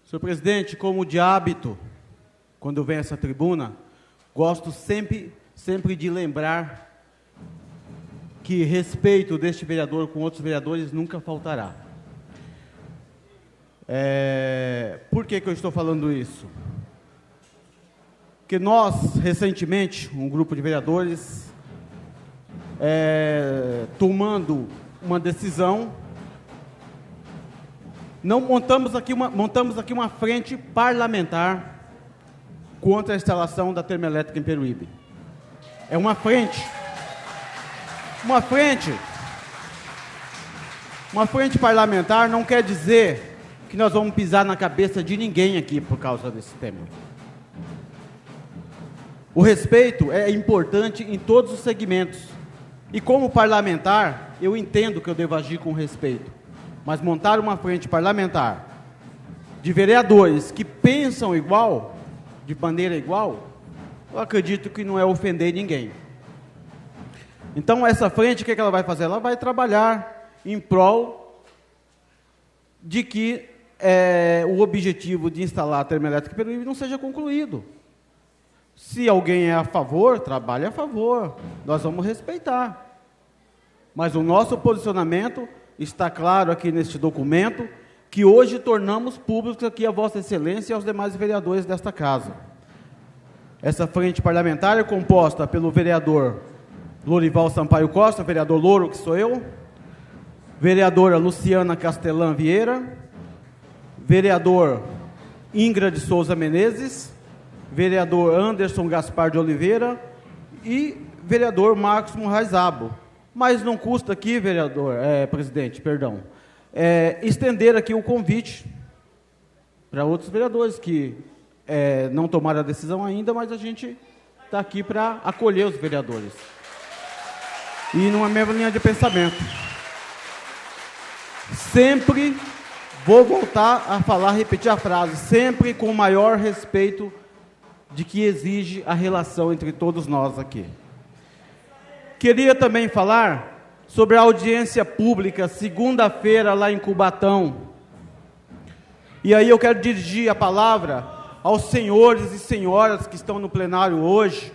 Senhor presidente, como de hábito, quando eu venho a essa tribuna, gosto sempre de lembrar que respeito deste vereador com outros vereadores nunca faltará. Por que eu estou falando isso? Porque nós, recentemente, um grupo de vereadores, tomando uma decisão, montamos aqui uma frente parlamentar contra a instalação da termoelétrica em Peruíbe. É uma frente parlamentar não quer dizer que nós vamos pisar na cabeça de ninguém aqui por causa desse tema. O respeito é importante em todos os segmentos. E como parlamentar, eu entendo que eu devo agir com respeito. Mas montar uma frente parlamentar de vereadores que pensam igual, de maneira igual, eu acredito que não é ofender ninguém. Então, essa frente, o que ela vai fazer? Ela vai trabalhar em prol de que o objetivo de instalar a termoelétrica em Peruíbe não seja concluído. Se alguém é a favor, trabalhe a favor. Nós vamos respeitar. Mas o nosso posicionamento está claro aqui neste documento, que hoje tornamos públicos aqui a Vossa Excelência e aos demais vereadores desta casa. Essa frente parlamentar é composta pelo vereador Lorival Sampaio Costa, vereador Louro, que sou eu, vereadora Luciana Castelã Vieira, vereador Ingra de Souza Menezes, vereador Anderson Gaspar de Oliveira e vereador Marcos Murraizabo. Mas não custa aqui, presidente, estender aqui o convite para outros vereadores que não tomaram a decisão ainda, mas a gente está aqui para acolher os vereadores. E numa mesma linha de pensamento. Sempre, vou voltar a falar, repetir a frase, sempre com o maior respeito de que exige a relação entre todos nós aqui. Queria também falar sobre a audiência pública, segunda-feira, lá em Cubatão. E aí eu quero dirigir a palavra aos senhores e senhoras que estão no plenário hoje.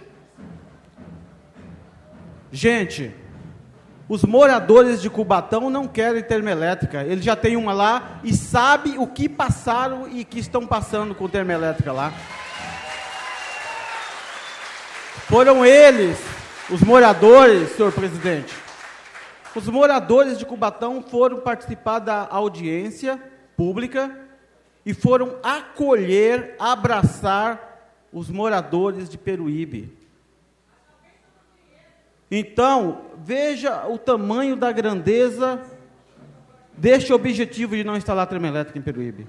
Gente, os moradores de Cubatão não querem termoelétrica. Eles já têm uma lá e sabem o que passaram e que estão passando com termoelétrica lá. Foram eles, os moradores, senhor presidente. Os moradores de Cubatão foram participar da audiência pública e foram acolher, abraçar os moradores de Peruíbe. Então, veja o tamanho da grandeza deste objetivo de não instalar termoelétrica em Peruíbe.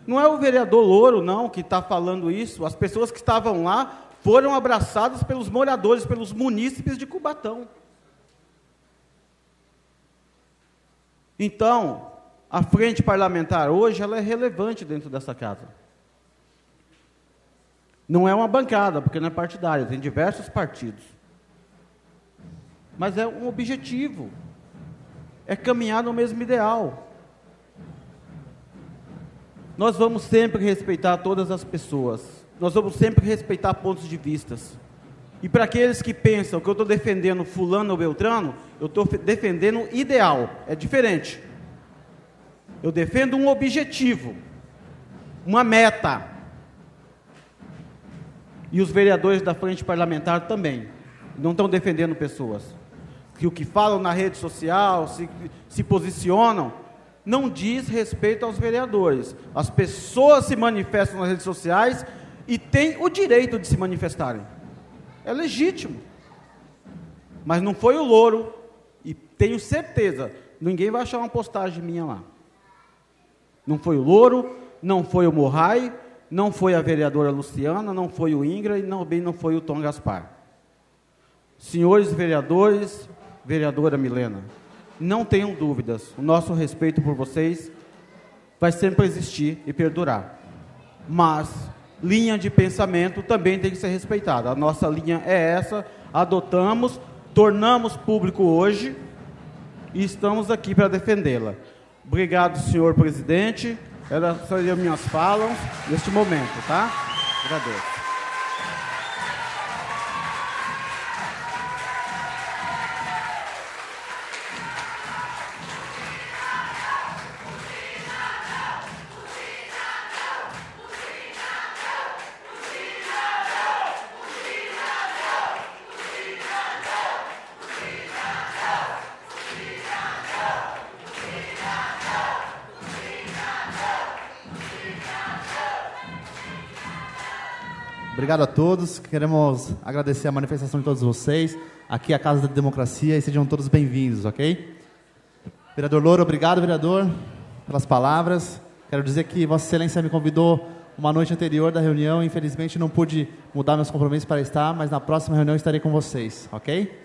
Não é o vereador Louro, não, que está falando isso. As pessoas que estavam lá foram abraçadas pelos moradores, pelos munícipes de Cubatão. Então, a frente parlamentar hoje, ela é relevante dentro dessa casa. Não é uma bancada, porque não é partidária, tem diversos partidos. Mas é um objetivo. É caminhar no mesmo ideal. Nós vamos sempre respeitar todas as pessoas. Nós vamos sempre respeitar pontos de vistas. E para aqueles que pensam que eu estou defendendo fulano ou beltrano, eu estou defendendo ideal. É diferente. Eu defendo um objetivo, uma meta. E os vereadores da frente parlamentar também. Não estão defendendo pessoas. Que o que falam na rede social, se posicionam, não diz respeito aos vereadores. As pessoas se manifestam nas redes sociais e têm o direito de se manifestarem. É legítimo. Mas não foi o Louro, e tenho certeza, ninguém vai achar uma postagem minha lá. Não foi o Louro, não foi o Morrai, não foi a vereadora Luciana, não foi o Ingra e também não foi o Tom Gaspar. Senhores vereadores, vereadora Milena, não tenham dúvidas, o nosso respeito por vocês vai sempre existir e perdurar. Mas linha de pensamento também tem que ser respeitada. A nossa linha é essa, adotamos, tornamos público hoje e estamos aqui para defendê-la. Obrigado, senhor presidente. Essas seriam minhas falas neste momento, tá? Agradeço. Obrigado a todos. Queremos agradecer a manifestação de todos vocês. Aqui é a Casa da Democracia e sejam todos bem-vindos, ok? Vereador Louro, obrigado, vereador, pelas palavras. Quero dizer que Vossa Excelência me convidou uma noite anterior da reunião. Infelizmente não pude mudar meus compromissos para estar, mas na próxima reunião estarei com vocês, ok?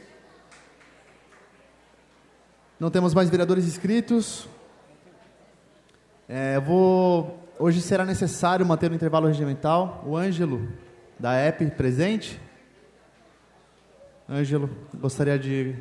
Não temos mais vereadores inscritos. Hoje será necessário manter o intervalo regimental. O Ângelo, da EP, presente. Ângelo, gostaria de...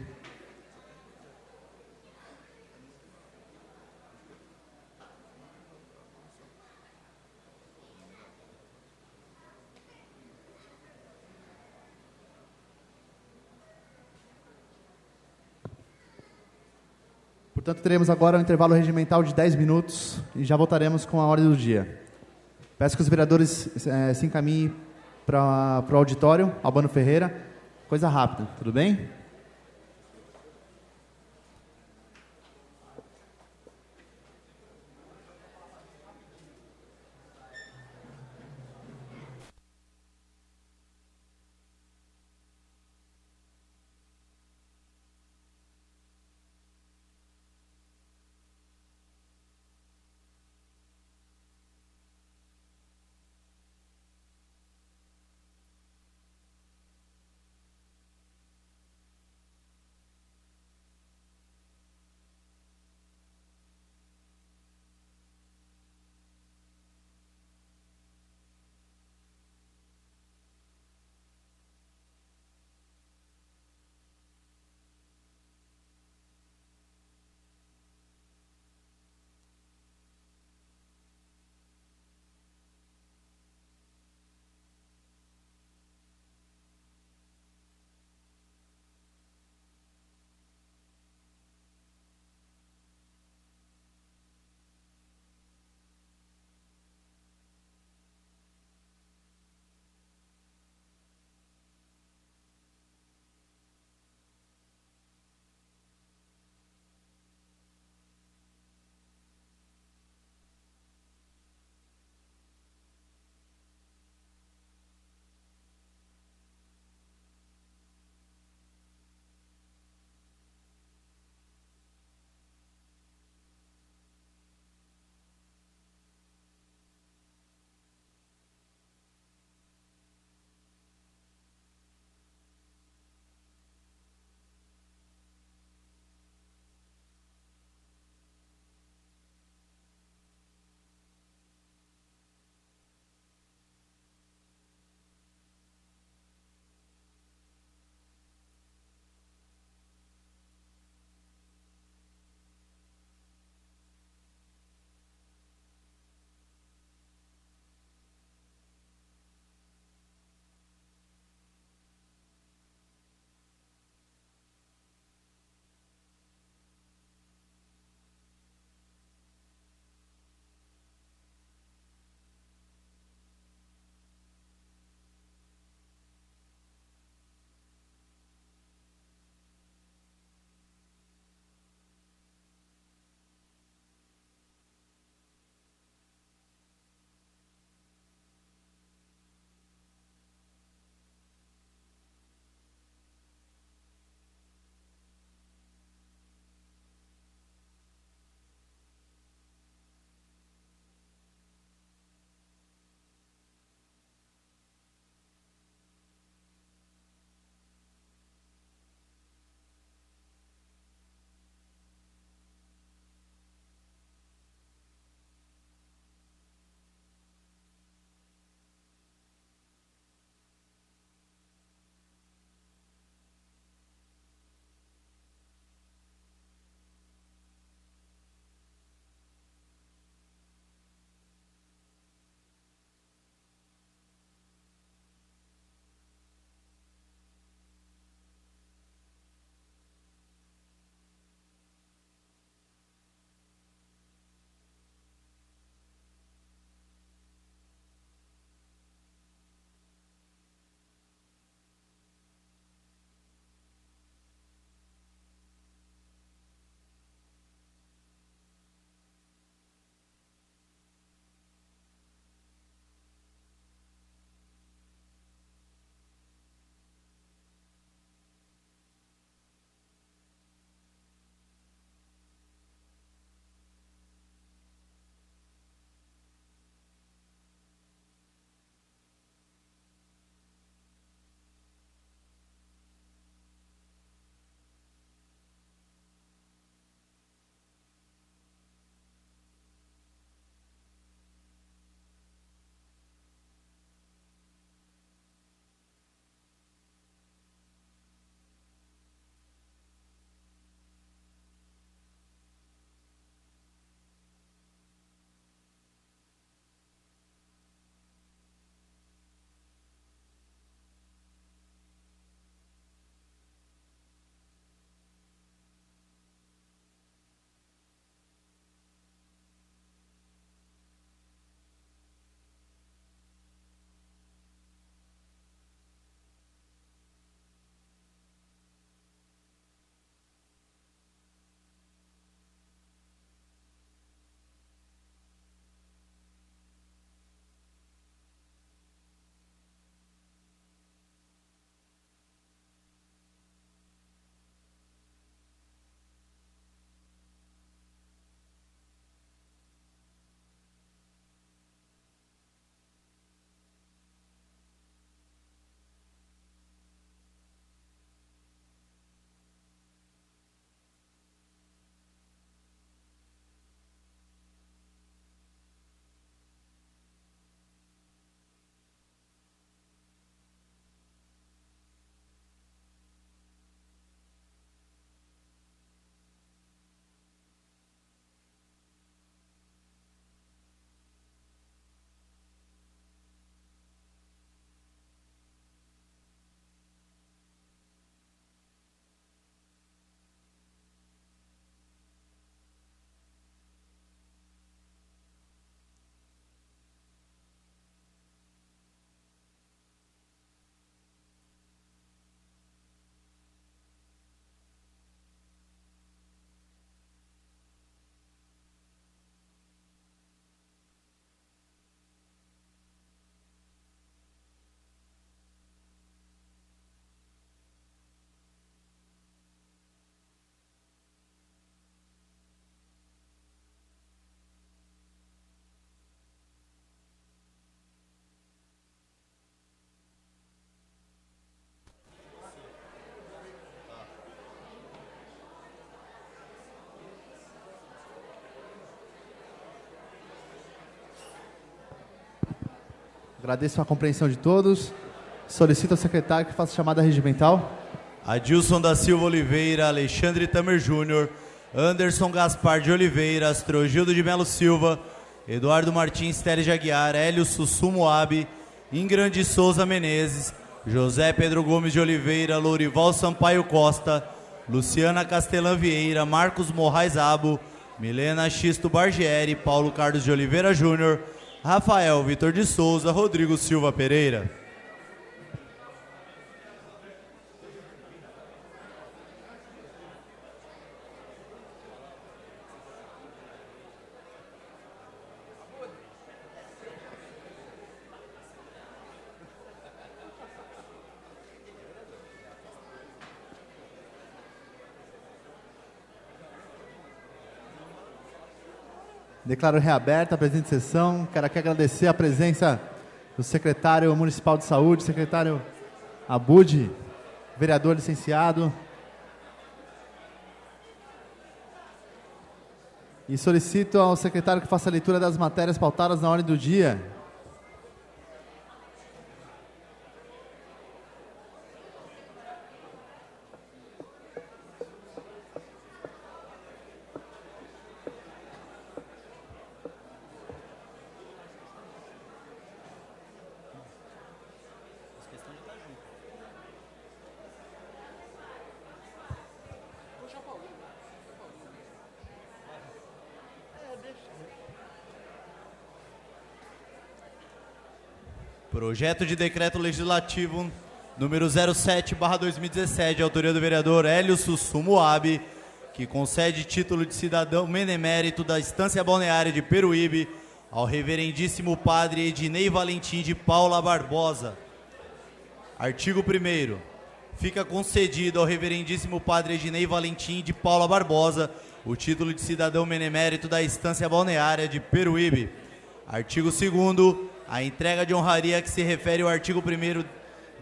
Portanto, teremos agora um intervalo regimental de 10 minutos e já voltaremos com a ordem do dia. Peço que os vereadores se encaminhem para o auditório, Albano Ferreira. Coisa rápida, tudo bem? Agradeço a compreensão de todos. Solicito ao secretário que faça a chamada regimental. Adilson da Silva Oliveira, Alexandre Tamer Júnior, Anderson Gaspar de Oliveira, Astrogildo de Melo Silva, Eduardo Martins Teles de Aguiar, Hélio Sussu Moab, Ingran de Souza Menezes, José Pedro Gomes de Oliveira, Lourival Sampaio Costa, Luciana Castelã Vieira, Marcos Morrais Abo, Milena Xisto Bargieri, Paulo Carlos de Oliveira Júnior, Rafael Vitor de Souza, Rodrigo Silva Pereira. Declaro reaberta a presente sessão. Quero aqui agradecer a presença do secretário municipal de saúde, secretário Abud, vereador licenciado. E solicito ao secretário que faça a leitura das matérias pautadas na ordem do dia. Projeto de decreto legislativo número 07/2017, de autoria do vereador Hélio Sussu Moab, que concede título de cidadão benemérito da Estância Balneária de Peruíbe ao reverendíssimo padre Ednei Valentim de Paula Barbosa. Artigo 1º. Fica concedido ao reverendíssimo padre Ednei Valentim de Paula Barbosa o título de cidadão benemérito da Estância Balneária de Peruíbe. Artigo 2º. A entrega de honraria que se refere ao artigo 1º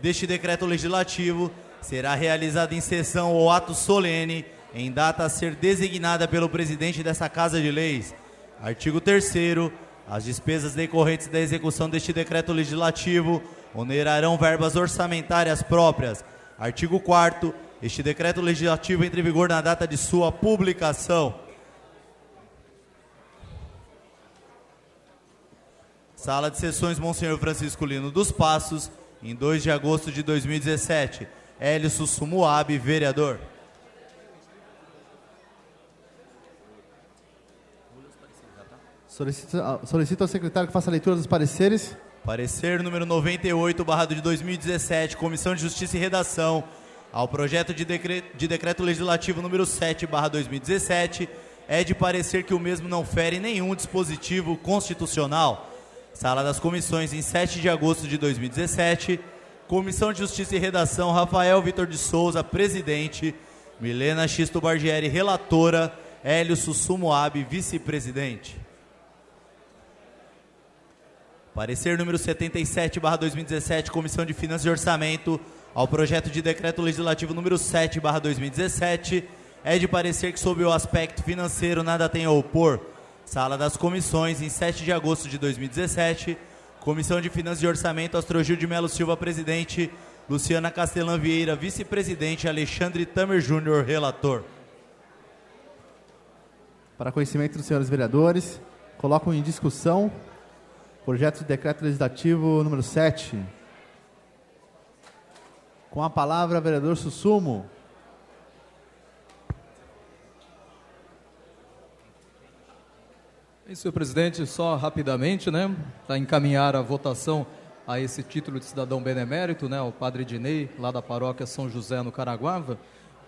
deste decreto legislativo será realizada em sessão ou ato solene em data a ser designada pelo presidente dessa Casa de Leis. Artigo 3º. As despesas decorrentes da execução deste decreto legislativo onerarão verbas orçamentárias próprias. Artigo 4º. Este decreto legislativo entra em vigor na data de sua publicação. Sala de Sessões Monsenhor Francisco Lino dos Passos, em 2 de agosto de 2017. Hélio Sussu Moab, vereador. Solicito ao secretário que faça a leitura dos pareceres. Parecer número 98/de 2017, Comissão de Justiça e Redação, ao projeto de decreto legislativo número 7/2017, é de parecer que o mesmo não fere nenhum dispositivo constitucional. Sala das Comissões, em 7 de agosto de 2017. Comissão de Justiça e Redação, Rafael Vitor de Souza, presidente. Milena Xisto Bargieri, relatora. Hélio Sussu Moab, vice-presidente. Parecer número 77/2017, Comissão de Finanças e Orçamento, ao projeto de decreto legislativo número 7/2017, é de parecer que, sob o aspecto financeiro, nada tem a opor. Sala das Comissões, em 7 de agosto de 2017. Comissão de Finanças e Orçamento, Astrogildo de Melo Silva, presidente. Luciana Castelã Vieira, vice-presidente. Alexandre Tamer Júnior, relator. Para conhecimento dos senhores vereadores, coloco em discussão o projeto de decreto legislativo número 7. Com a palavra, vereador Sussumo. Senhor presidente, só rapidamente, para encaminhar a votação a esse título de cidadão benemérito, ao padre Ednei, lá da paróquia São José, no Caraguava,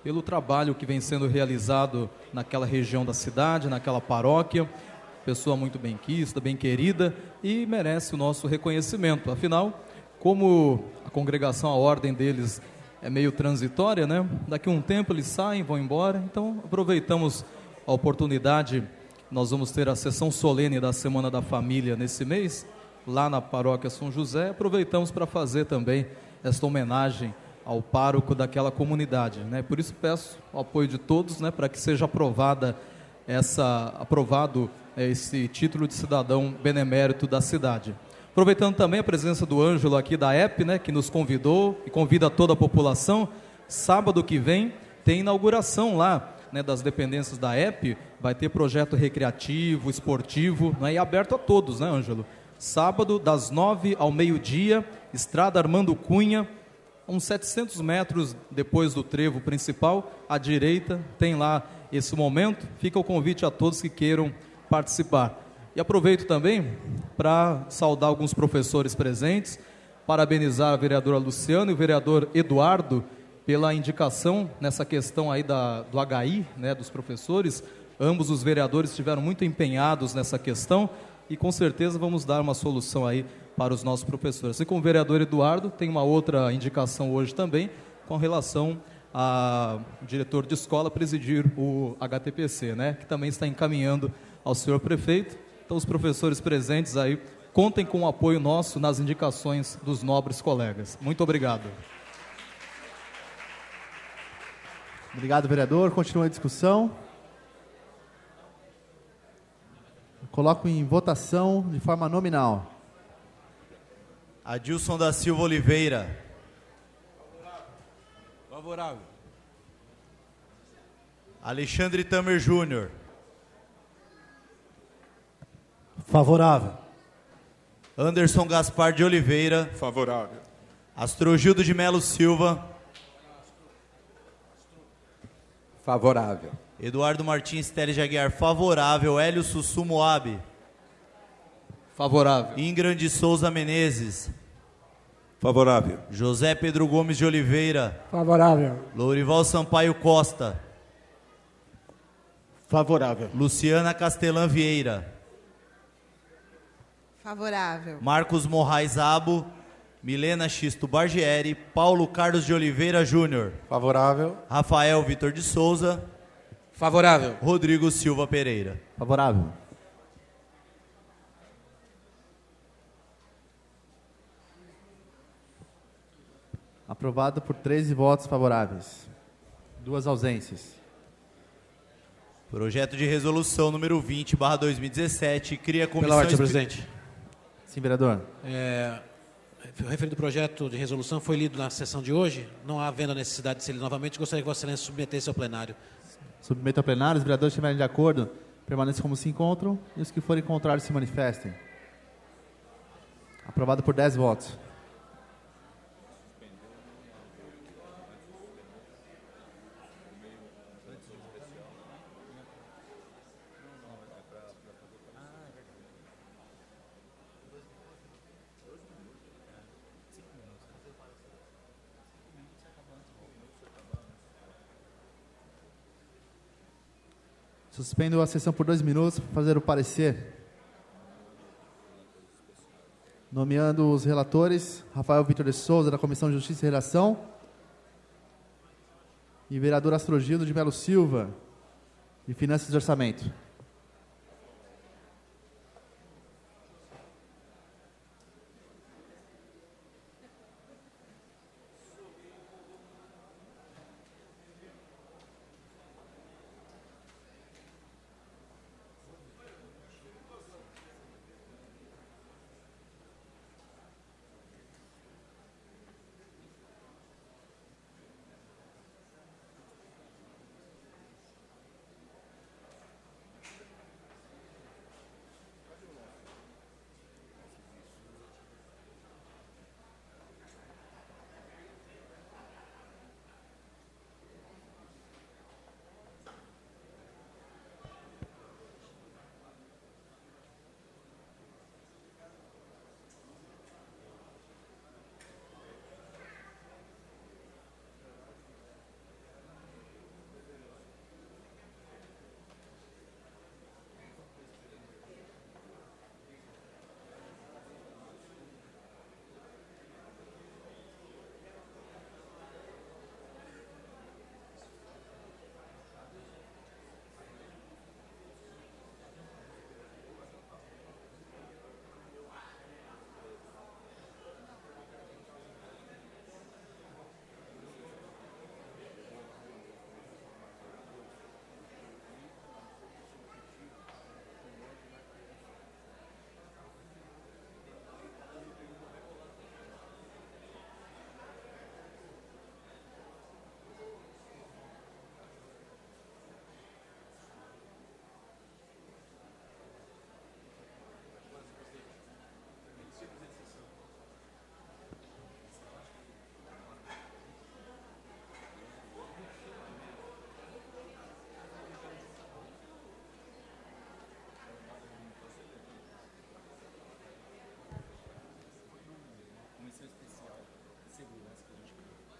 pelo trabalho que vem sendo realizado naquela região da cidade, naquela paróquia, pessoa muito benquista, bem querida, e merece o nosso reconhecimento. Afinal, como a congregação, a ordem deles é meio transitória, daqui a um tempo eles saem, vão embora, então aproveitamos a oportunidade. Nós vamos ter a sessão solene da Semana da Família nesse mês, lá na paróquia São José. Aproveitamos para fazer também esta homenagem ao pároco daquela comunidade. Por isso peço o apoio de todos, para que seja aprovado esse título de cidadão benemérito da cidade. Aproveitando também a presença do Ângelo aqui da EP, né, que nos convidou e convida toda a população, sábado que vem tem inauguração lá, né, das dependências da EP, vai ter projeto recreativo, esportivo, né, e aberto a todos, né, Ângelo? Sábado, das 9 ao meio-dia, Estrada Armando Cunha, uns 700 metros depois do trevo principal, à direita, tem lá esse momento. Fica o convite a todos que queiram participar. E aproveito também para saudar alguns professores presentes, parabenizar a vereadora Luciana e o vereador Eduardo pela indicação nessa questão aí do HI, né, dos professores. Ambos os vereadores estiveram muito empenhados nessa questão e com certeza vamos dar uma solução aí para os nossos professores. Assim como o vereador Eduardo, tem uma outra indicação hoje também, com relação ao diretor de escola presidir o HTPC, né, que também está encaminhando ao senhor prefeito. Então, os professores presentes aí, contem com o apoio nosso nas indicações dos nobres colegas. Muito obrigado. Obrigado, vereador. Continua a discussão. Coloco em votação de forma nominal. Adilson da Silva Oliveira. Favorável. Alexandre Tamer Júnior. Favorável. Anderson Gaspar de Oliveira. Favorável. Astrogildo de Melo Silva. Favorável. Eduardo Martins Teles de Aguiar, favorável. Hélio Sussu Moab. Favorável. Ingram de Souza Menezes. Favorável. José Pedro Gomes de Oliveira. Favorável. Lourival Sampaio Costa. Favorável. Luciana Castelã Vieira. Favorável. Marcos Morrais Abo. Milena Xisto Bargieri. Paulo Carlos de Oliveira Júnior. Favorável. Rafael Vitor de Souza. Favorável. Rodrigo Silva Pereira. Favorável. Aprovado por 13 votos favoráveis. 2 ausências. Projeto de resolução número 20/2017 cria a comissão... Pela ordem, senhor presidente. Sim, vereador. O referido projeto de resolução foi lido na sessão de hoje. Não havendo a necessidade de ser lido novamente, gostaria que Vossa Excelência submetesse ao plenário. Submeto ao plenário. Os vereadores que estiverem de acordo, permaneçam como se encontram. E os que forem contrários se manifestem. Aprovado por 10 votos. Suspendo a sessão por 2 minutos para fazer o parecer. Nomeando os relatores, Rafael Vitor de Souza, da Comissão de Justiça e Redação, e vereador Astrogildo de Melo Silva, de Finanças e Orçamento.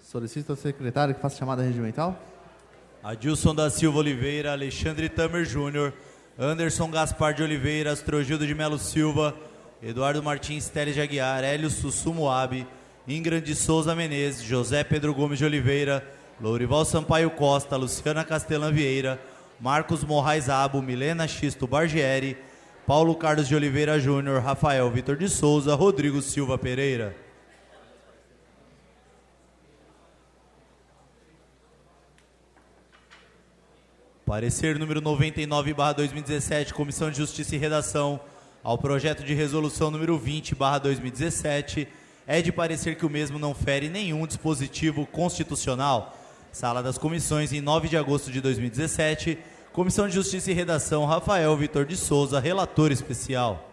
Solicito ao secretário que faça chamada regimental. Adilson da Silva Oliveira, Alexandre Tamer Júnior, Anderson Gaspar de Oliveira, Astrogildo de Melo Silva, Eduardo Martins Teles de Aguiar, Hélio Sussu Moab, Ingrid de Souza Menezes, José Pedro Gomes de Oliveira, Lourival Sampaio Costa, Luciana Castelã Vieira, Marcos Moraes Abo, Milena Xisto Bargieri, Paulo Carlos de Oliveira Júnior, Rafael Vitor de Souza, Rodrigo Silva Pereira. Parecer número 99/2017, Comissão de Justiça e Redação, ao projeto de resolução número 20/2017, é de parecer que o mesmo não fere nenhum dispositivo constitucional. Sala das Comissões, em 9 de agosto de 2017, Comissão de Justiça e Redação, Rafael Vitor de Souza, relator especial.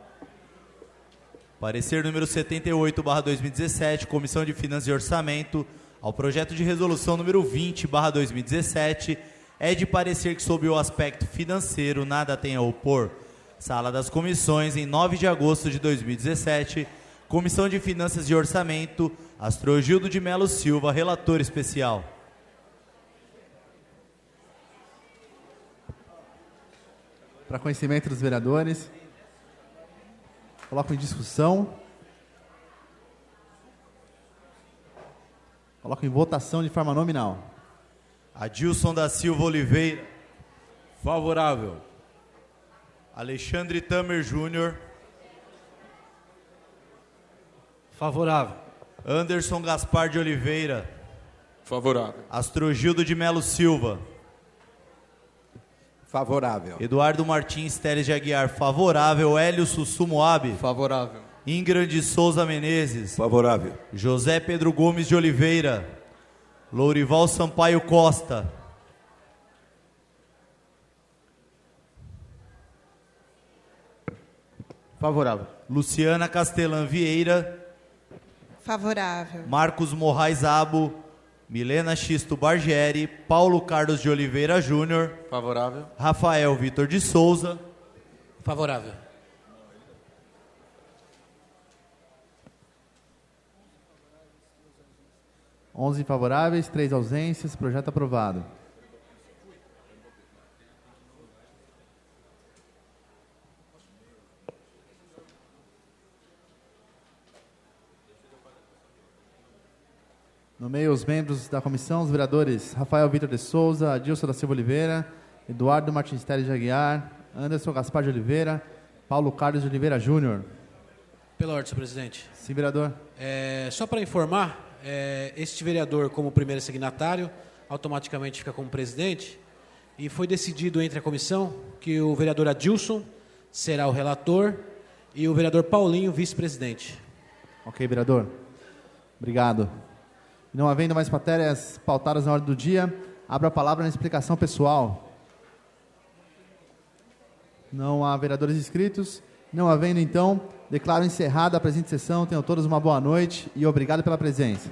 Parecer número 78/2017, Comissão de Finanças e Orçamento, ao projeto de resolução número 20/2017, é de parecer que, sob o aspecto financeiro, nada tem a opor. Sala das Comissões, em 9 de agosto de 2017, Comissão de Finanças e Orçamento, Astrogildo de Melo Silva, relator especial. Para conhecimento dos vereadores, coloco em discussão. Coloco em votação de forma nominal. Adilson da Silva Oliveira. Favorável. Alexandre Tamer Júnior. Favorável. Anderson Gaspar de Oliveira. Favorável. Astrogildo de Melo Silva. Favorável. Eduardo Martins Teles de Aguiar, favorável. Hélio Sussu Moab. Favorável. Ingrid de Souza Menezes. Favorável. José Pedro Gomes de Oliveira. Lourival Sampaio Costa. Favorável. Luciana Castelã Vieira. Favorável. Marcos Moraes Abo. Milena Xisto Bargieri. Paulo Carlos de Oliveira Júnior. Favorável. Rafael Vitor de Souza. Favorável. Onze favoráveis, 3 ausências, projeto aprovado. Nomeio os membros da comissão, os vereadores Rafael Vitor de Souza, Adilson da Silva Oliveira, Eduardo Martins Teles de Aguiar, Anderson Gaspar de Oliveira, Paulo Carlos de Oliveira Júnior. Pela ordem, senhor presidente. Sim, vereador. Só para informar, este vereador, como primeiro signatário, automaticamente fica como presidente, e foi decidido entre a comissão que o vereador Adilson será o relator e o vereador Paulinho vice-presidente. Ok, vereador. Obrigado. Não havendo mais matérias pautadas na ordem do dia, abro a palavra na explicação pessoal. Não há vereadores inscritos. Não havendo, então, declaro encerrada a presente sessão. Tenham todos uma boa noite e obrigado pela presença.